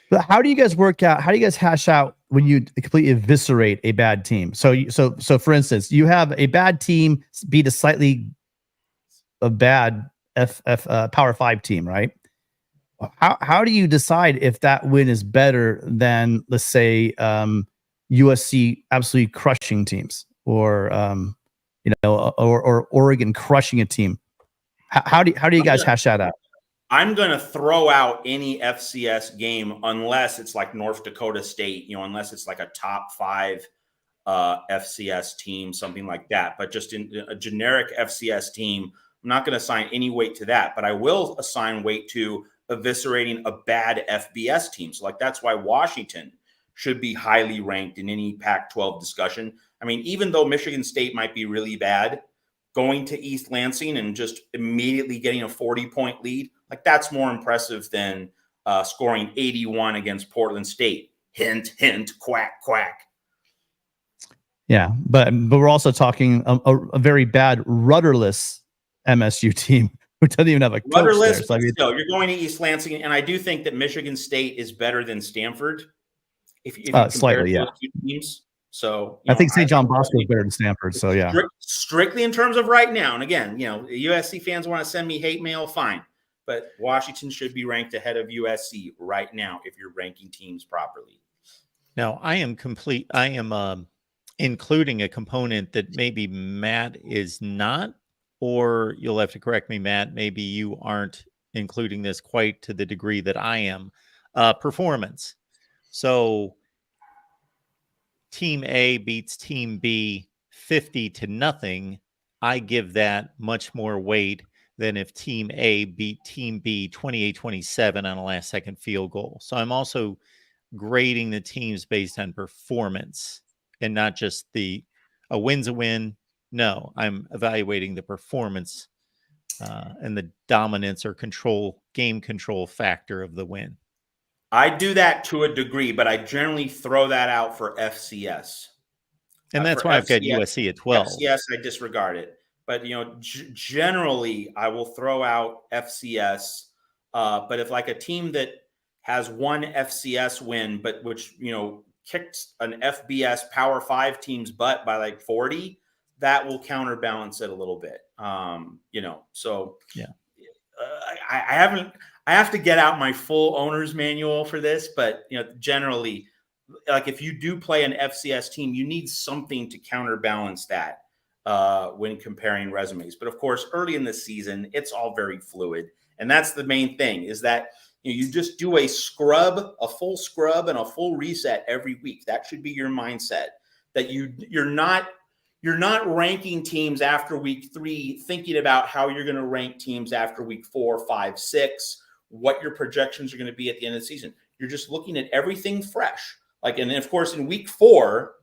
But how do you guys work out? How do you guys hash out when you completely eviscerate a bad team? So for instance, you have a bad team beat a bad Power 5 team, right? How do you decide if that win is better than, let's say, USC absolutely crushing teams, or or Oregon crushing a team? How do you guys hash that out? I'm going to throw out any FCS game unless it's North Dakota State, unless it's a top 5 FCS team, something like that. But just in a generic FCS team, I'm not going to assign any weight to that. But I will assign weight to eviscerating a bad FBS team. So like that's why Washington should be highly ranked in any Pac-12 discussion. I mean, even though Michigan State might be really bad, going to East Lansing and just immediately getting a 40-point lead, like that's more impressive than scoring 81 against Portland State. Hint, hint, quack, quack. Yeah, but we're also talking a very bad rudderless MSU team who doesn't even have a coach Rudderless, there. So, I mean, still, you're going to East Lansing, and I do think that Michigan State is better than Stanford. If you slightly, yeah. those two teams. So I think St. John Bosco is better than Stanford. So yeah, strictly in terms of right now. And again, USC fans want to send me hate mail, fine. But Washington should be ranked ahead of USC right now if you're ranking teams properly. Now, I am including a component that maybe Matt is not, or you'll have to correct me, Matt. Maybe you aren't including this quite to the degree that I am. Performance. So Team A beats Team B 50-0. I give that much more weight than if Team A beat Team B 28-27 on a last-second field goal. So I'm also grading the teams based on performance and not just a win's a win. No, I'm evaluating the performance and the dominance or game control factor of the win. I do that to a degree, but I generally throw that out for FCS. And that's why I've got USC at 12. FCS, I disregard it. But, generally, I will throw out FCS. But if like a team that has one FCS win, but which, kicked an FBS Power 5 team's butt by like 40, that will counterbalance it a little bit. So yeah, I have to get out my full owner's manual for this, but generally, like if you do play an FCS team, you need something to counterbalance that when comparing resumes. But of course, early in the season, it's all very fluid, and that's the main thing: is that you just do a full scrub, and a full reset every week. That should be your mindset. That you're not ranking teams after week 3, thinking about how you're going to rank teams after week 4, 5, 6. What your projections are going to be at the end of the season. You're just looking at everything fresh. And then of course, in week 4,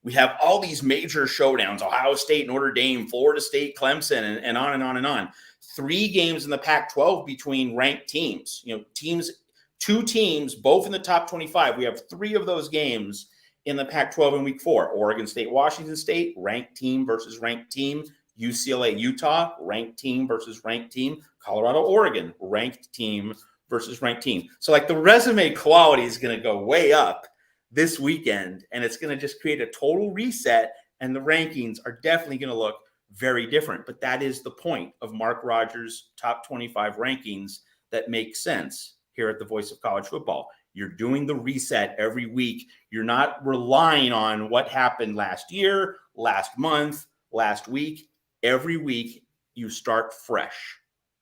we have all these major showdowns: Ohio State, Notre Dame, Florida State, Clemson, and on and on and on. 3 games in the Pac-12 between ranked teams. 2 teams, both in the top 25. We have 3 of those games in the Pac-12 in week 4. Oregon State, Washington State, ranked team versus ranked team. UCLA, Utah, ranked team versus ranked team. Colorado, Oregon, ranked team versus ranked team. So like the resume quality is going to go way up this weekend, and it's going to just create a total reset, and the rankings are definitely going to look very different. But that is the point of Mark Rogers' top 25 rankings that make sense here at the Voice of College Football. You're doing the reset every week. You're not relying on what happened last year, last month, last week. Every week you start fresh.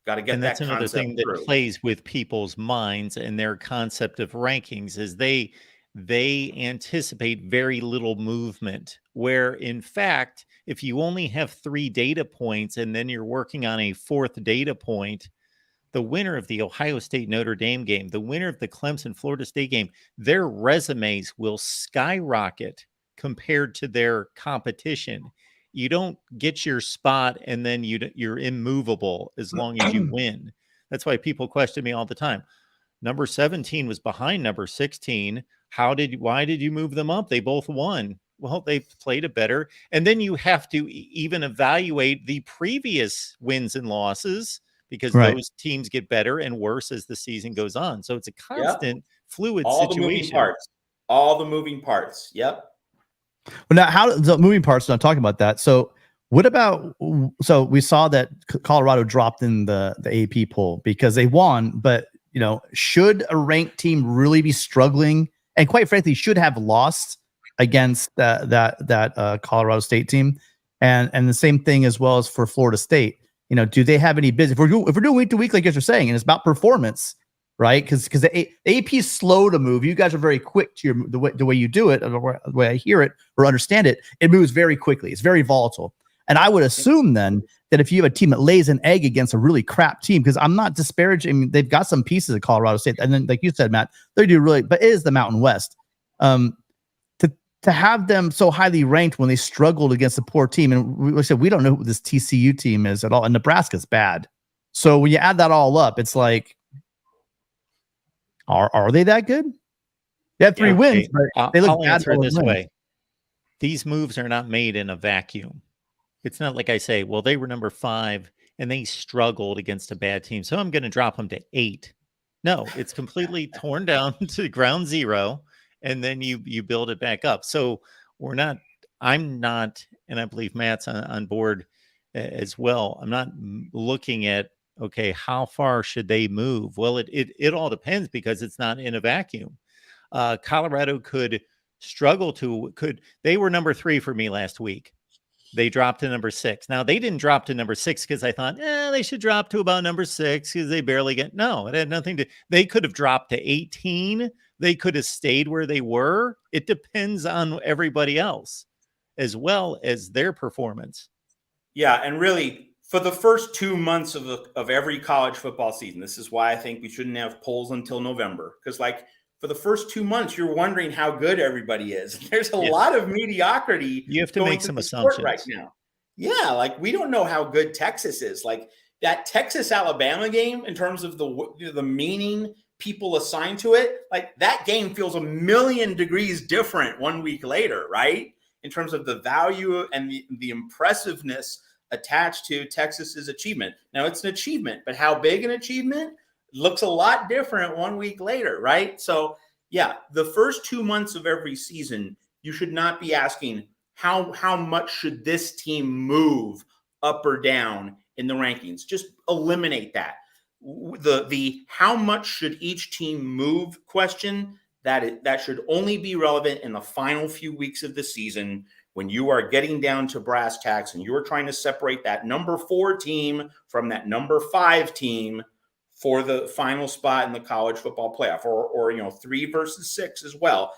Got to get that concept. And that's another thing that plays with people's minds and their concept of rankings is they anticipate very little movement, where in fact, if you only have 3 data points and then you're working on a 4th data point, the winner of the Ohio State Notre Dame game, the winner of the Clemson Florida State game, their resumes will skyrocket compared to their competition. You don't get your spot and then you're immovable as long as you win. That's why people question me all the time. Number 17 was behind number 16. Why did you move them up? They both won. Well, they played it better. And then you have to even evaluate the previous wins and losses, because those teams get better and worse as the season goes on. So it's a constant fluid situation. All the moving parts. Yep. Well, now how the moving parts, not talking about that. So what about, so we saw that Colorado dropped in the AP poll because they won, but should a ranked team really be struggling, and quite frankly should have lost against that Colorado State team? And the same thing as well as for Florida State. Do they have any business? If we're doing week to week, like you guys are saying, and it's about performance, right? Because the AP is slow to move. You guys are very quick to the way you do it, or the way I hear it or understand it. It moves very quickly. It's very volatile. And I would assume then that if you have a team that lays an egg against a really crap team, because I'm not disparaging, I mean, they've got some pieces of Colorado State, and then like you said, Matt, they do really, but it is the Mountain West. To have them so highly ranked when they struggled against a poor team, and we said we don't know who this TCU team is at all, and Nebraska's bad. So when you add that all up, it's like, are they that good? They have 3 wins, but they look I'll bad. answer it this way. These moves are not made in a vacuum. It's not like I say, well, they were number 5 and they struggled against a bad team, so I'm going to drop them to 8. No, it's completely torn down to ground zero, and then you build it back up. So I'm not, and I believe Matt's on board as well. I'm not looking at, okay, how far should they move? Well, it all depends, because it's not in a vacuum. Colorado could struggle they were number 3 for me last week. They dropped to number 6. Now, they didn't drop to number 6 because I thought, they should drop to about number 6 because they barely no, it had nothing to, they could have dropped to 18. They could have stayed where they were. It depends on everybody else as well as their performance. Yeah. And really, for the first 2 months of every college football season, this is why I think we shouldn't have polls until November. Because for the first 2 months, you're wondering how good everybody is. There's a lot of mediocrity. You have to make some assumptions right now. Yeah, we don't know how good Texas is. That Texas-Alabama game, in terms of the meaning people assign to it, that game feels a million degrees different 1 week later, right? In terms of the value and the impressiveness attached to Texas's achievement. Now, it's an achievement, but how big an achievement? Looks a lot different 1 week later, right? So, yeah, the first 2 months of every season, you should not be asking how much should this team move up or down in the rankings. Just eliminate that. The how much should each team move question, that should only be relevant in the final few weeks of the season, when you are getting down to brass tacks and you are trying to separate that number 4 team from that number 5 team for the final spot in the college football playoff, or 3 versus 6 as well.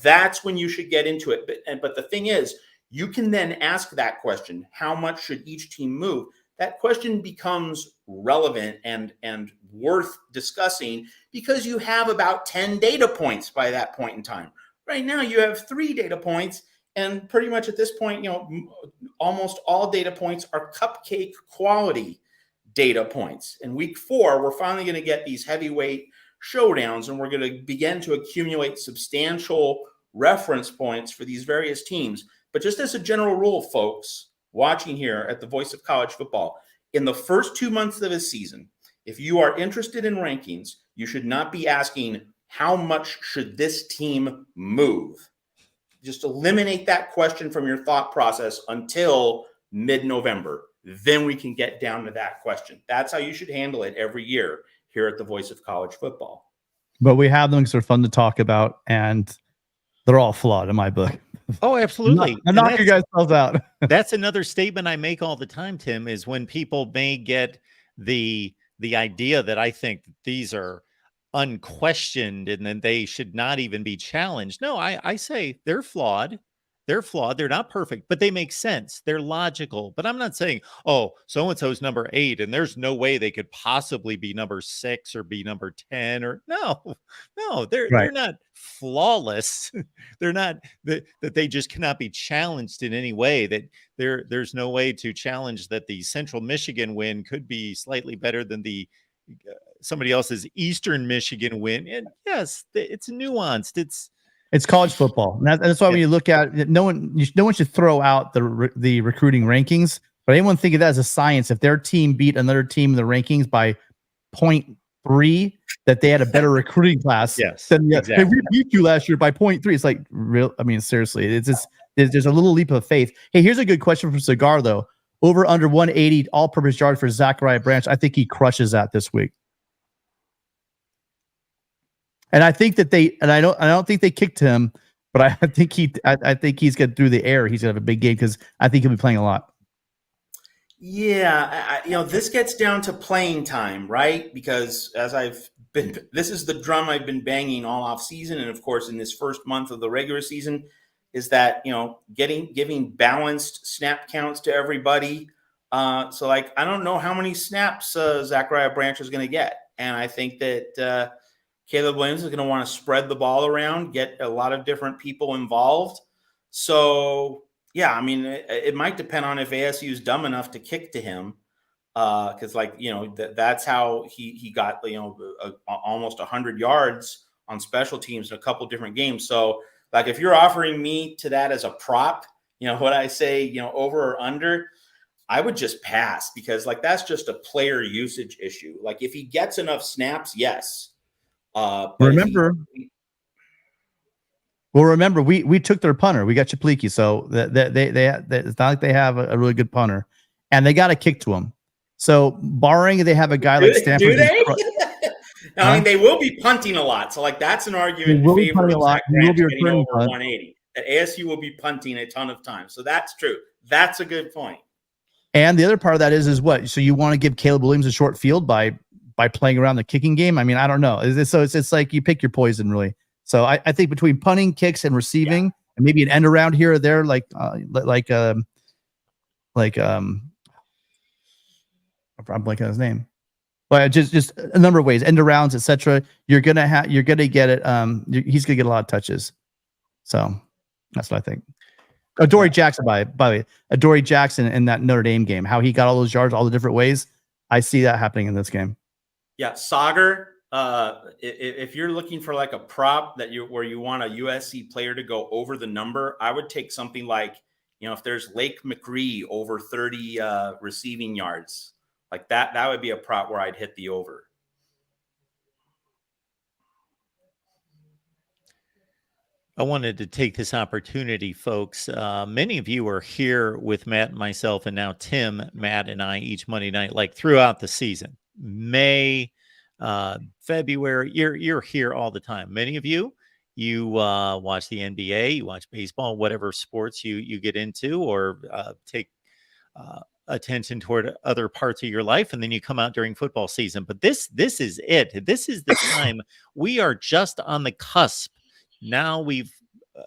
That's when you should get into it. But the thing is, you can then ask that question, how much should each team move? That question becomes relevant and worth discussing, because you have about 10 data points by that point in time. Right now, you have 3 data points, and pretty much at this point, almost all data points are cupcake quality data points. In week 4, we're finally going to get these heavyweight showdowns, and we're going to begin to accumulate substantial reference points for these various teams. But just as a general rule, folks watching here at the Voice of College Football, in the first 2 months of a season, if you are interested in rankings, you should not be asking, how much should this team move? Just eliminate that question from your thought process until mid-November. Then we can get down to that question. That's how you should handle it every year here at the Voice of College Football. But we have them because they're fun to talk about, and they're all flawed in my book. Oh, absolutely. Knock you guys out. That's another statement I make all the time, Tim, is when people may get the idea that I think these are unquestioned and then they should not even be challenged. No, I say they're flawed. They're flawed. They're not perfect, but they make sense. They're logical. But I'm not saying, oh, so-and-so's number 8, and there's no way they could possibly be number 6 or be number 10 or no, they're not flawless. They're not that they just cannot be challenged in any way. That there's no way to challenge that the Central Michigan win could be slightly better than the somebody else's Eastern Michigan win. And yes, it's nuanced. It's college football. And that's why when you look at it, no one should throw out the recruiting rankings, but anyone think of that as a science. If their team beat another team in the rankings by 0.3, that they had a better recruiting class. Yes, then exactly. Hey, we beat you last year by 0.3. It's like real. I mean, seriously, it's just there's a little leap of faith. Hey, here's a good question from Cigar though. Over under 180 all-purpose yard for Zachariah Branch. I think he crushes that this week. And I think that I don't think they kicked him, but I think he's going through the air. He's going to have a big game because I think he'll be playing a lot. Yeah, this gets down to playing time, right? Because this is the drum I've been banging all off season, and of course in this first month of the regular season, is that, giving balanced snap counts to everybody. So like, I don't know how many snaps Zachariah Branch is going to get. And I think that Caleb Williams is going to want to spread the ball around, get a lot of different people involved. So yeah, I mean, it might depend on if ASU is dumb enough to kick to him. Because that's how he got almost 100 yards on special teams in a couple different games. So like, if you're offering me to that as a prop, what I say, over or under, I would just pass, because like, that's just a player usage issue. Like, if he gets enough snaps, yes. But remember, we took their punter. We got Chapliki, so that it's not like they have a really good punter, and they got a kick to him. So barring they have a guy like Stanford, do they? I mean, they will be punting a lot. So like, that's an argument in favor of Zach Branch getting over 180. That ASU will be punting a ton of times. So that's true. That's a good point. And the other part of that is what? So you want to give Caleb Williams a short field by playing around the kicking game? I mean, I don't know. So it's like you pick your poison, really. So I think between punting, kicks, and receiving, and maybe an end around here or there, I'm blanking on his name, but just a number of ways, end arounds, etc. You're gonna get it. He's gonna get a lot of touches. So that's what I think. Adoree Jackson, by the way, Adoree Jackson in that Notre Dame game, how he got all those yards all the different ways. I see that happening in this game. Yeah, Sauger. If you're looking for like a prop where you want a USC player to go over the number, I would take something like, if there's Lake McRee over 30 receiving yards, like that would be a prop where I'd hit the over. I wanted to take this opportunity, folks. Many of you are here with Matt and myself, and now Tim, Matt, and I each Monday night, like throughout the season. May, February, you're here all the time. Many of you watch the NBA, you watch baseball, whatever sports you get into, or take attention toward other parts of your life, and then you come out during football season. But this is it. This is the time. We are just on the cusp. Now we've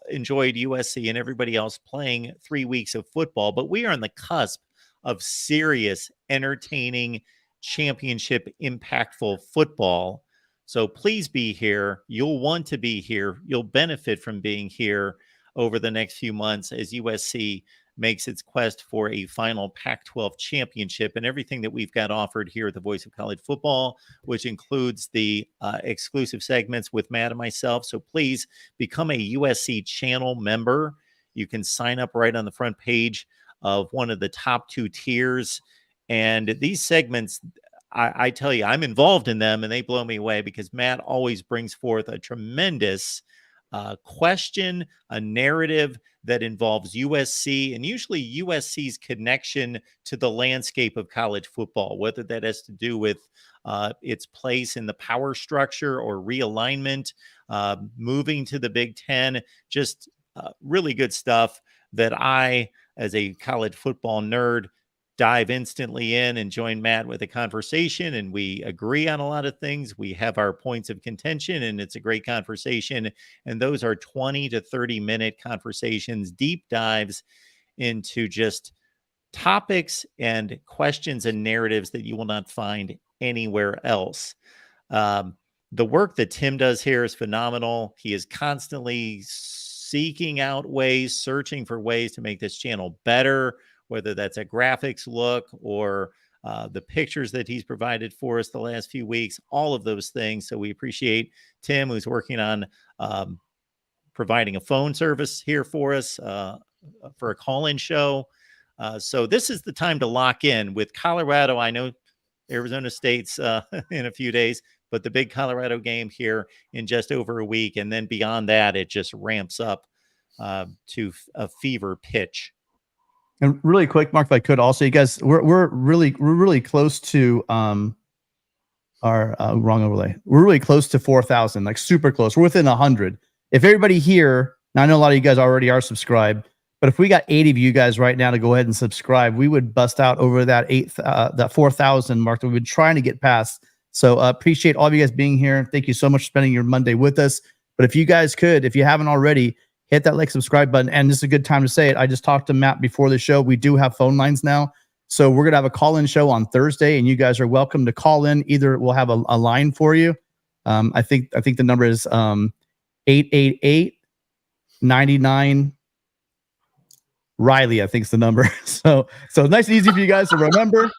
enjoyed USC and everybody else playing 3 weeks of football, but we are on the cusp of serious, entertaining, championship impactful football. So please be here. You'll want to be here. You'll benefit from being here over the next few months as USC makes its quest for a final Pac-12 championship, and everything that we've got offered here at the Voice of College Football, which includes the exclusive segments with Matt and myself. So please become a USC channel member. You can sign up right on the front page of one of the top 2 tiers. And these segments, I tell you, I'm involved in them, and they blow me away, because Matt always brings forth a tremendous question, a narrative that involves USC, and usually USC's connection to the landscape of college football, whether that has to do with its place in the power structure or realignment, moving to the Big Ten, just really good stuff that I, as a college football nerd, dive instantly in and join Matt with a conversation, and we agree on a lot of things. We have our points of contention, and it's a great conversation. And those are 20 to 30 minute conversations, deep dives into just topics and questions and narratives that you will not find anywhere else. The work that Tim does here is phenomenal. He is constantly seeking out ways, searching for ways to make this channel better, whether that's a graphics look or the pictures that he's provided for us the last few weeks, all of those things. So we appreciate Tim, who's working on providing a phone service here for us for a call-in show. So this is the time to lock in with Colorado. I know Arizona State's in a few days, but the big Colorado game here in just over a week. And then beyond that, it just ramps up to a fever pitch. And really quick, Mark, if I could also, you guys, we're really close to our wrong overlay. We're really close to 4,000, like super close. We're within 100. If everybody here, now I know a lot of you guys already are subscribed, but if we got 80 of you guys right now to go ahead and subscribe, we would bust out over that 4,000 mark that we've been trying to get past. So appreciate all of you guys being here. Thank you so much for spending your Monday with us. But if you guys could, if you haven't already, hit that like, subscribe button. And this is a good time to say it. I just talked to Matt before the show. We do have phone lines now. So we're going to have a call-in show on Thursday, and you guys are welcome to call in. Either we'll have a line for you. I think the number is 888-99 Riley, I think is the number. So nice and easy for you guys to remember.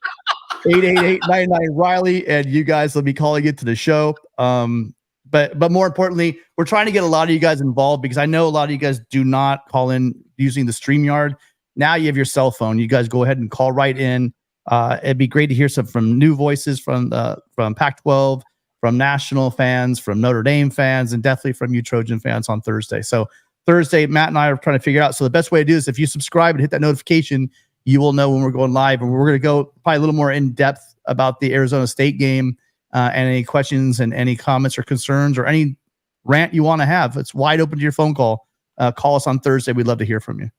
888-99 Riley, and you guys will be calling into the show. But more importantly, we're trying to get a lot of you guys involved, because I know a lot of you guys do not call in using the StreamYard. Now you have your cell phone. You guys go ahead and call right in. It'd be great to hear some from new voices from Pac-12, from national fans, from Notre Dame fans, and definitely from you Trojan fans on Thursday. So Thursday, Matt and I are trying to figure out. So the best way to do this, if you subscribe and hit that notification, you will know when we're going live. And we're going to go probably a little more in depth about the Arizona State game, and any questions and any comments or concerns or any rant you want to have. It's wide open to your phone call. Call us on Thursday. We'd love to hear from you.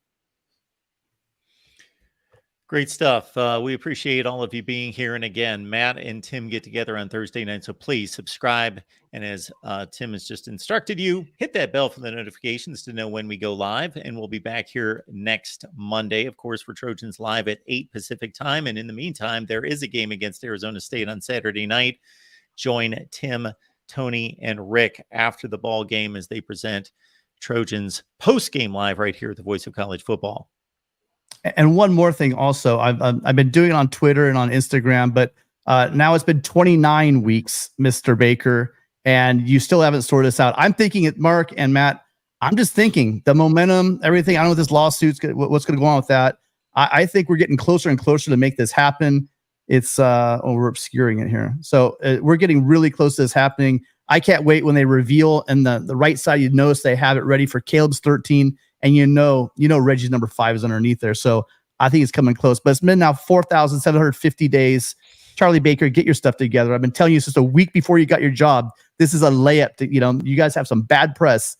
Great stuff. We appreciate all of you being here. And again, Matt and Tim get together on Thursday night. So please subscribe. And as Tim has just instructed you, hit that bell for the notifications to know when we go live. And we'll be back here next Monday, of course, for Trojans Live at 8 Pacific time. And in the meantime, there is a game against Arizona State on Saturday night. Join Tim, Tony, and Rick after the ball game as they present Trojans post-game live right here at the Voice of College Football. And one more thing also, I've been doing it on Twitter and on Instagram, but now it's been 29 weeks, Mr. Baker, and you still haven't sorted this out. I'm thinking it, Mark and Matt, I'm just thinking the momentum, everything. I don't know what this lawsuit's, what's going to go on with that. I think we're getting closer and closer to make this happen. It's, we're obscuring it here. So we're getting really close to this happening. I can't wait when they reveal, and the right side, you notice they have it ready for Caleb's 13. And you know Reggie's number 5 is underneath there. So I think it's coming close. But it's been now 4,750 days. Charlie Baker, get your stuff together. I've been telling you since a week before you got your job. This is a layup. You guys have some bad press.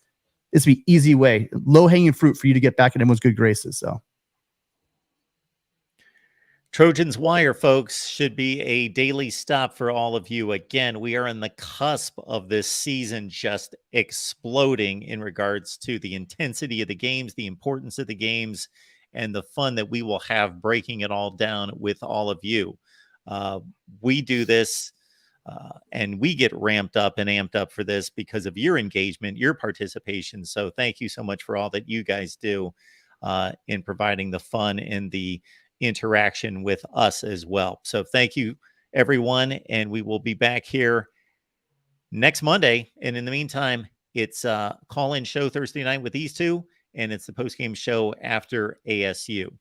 This would be easy way, low-hanging fruit for you to get back in everyone's good graces. So Trojans Wire, folks, should be a daily stop for all of you. Again, we are on the cusp of this season just exploding in regards to the intensity of the games, the importance of the games, and the fun that we will have breaking it all down with all of you. We do this and we get ramped up and amped up for this because of your engagement, your participation. So thank you so much for all that you guys do in providing the fun and the interaction with us as well. So thank you, everyone, and we will be back here next Monday. And in the meantime, it's a call-in show Thursday night with these two, and it's the post-game show after ASU.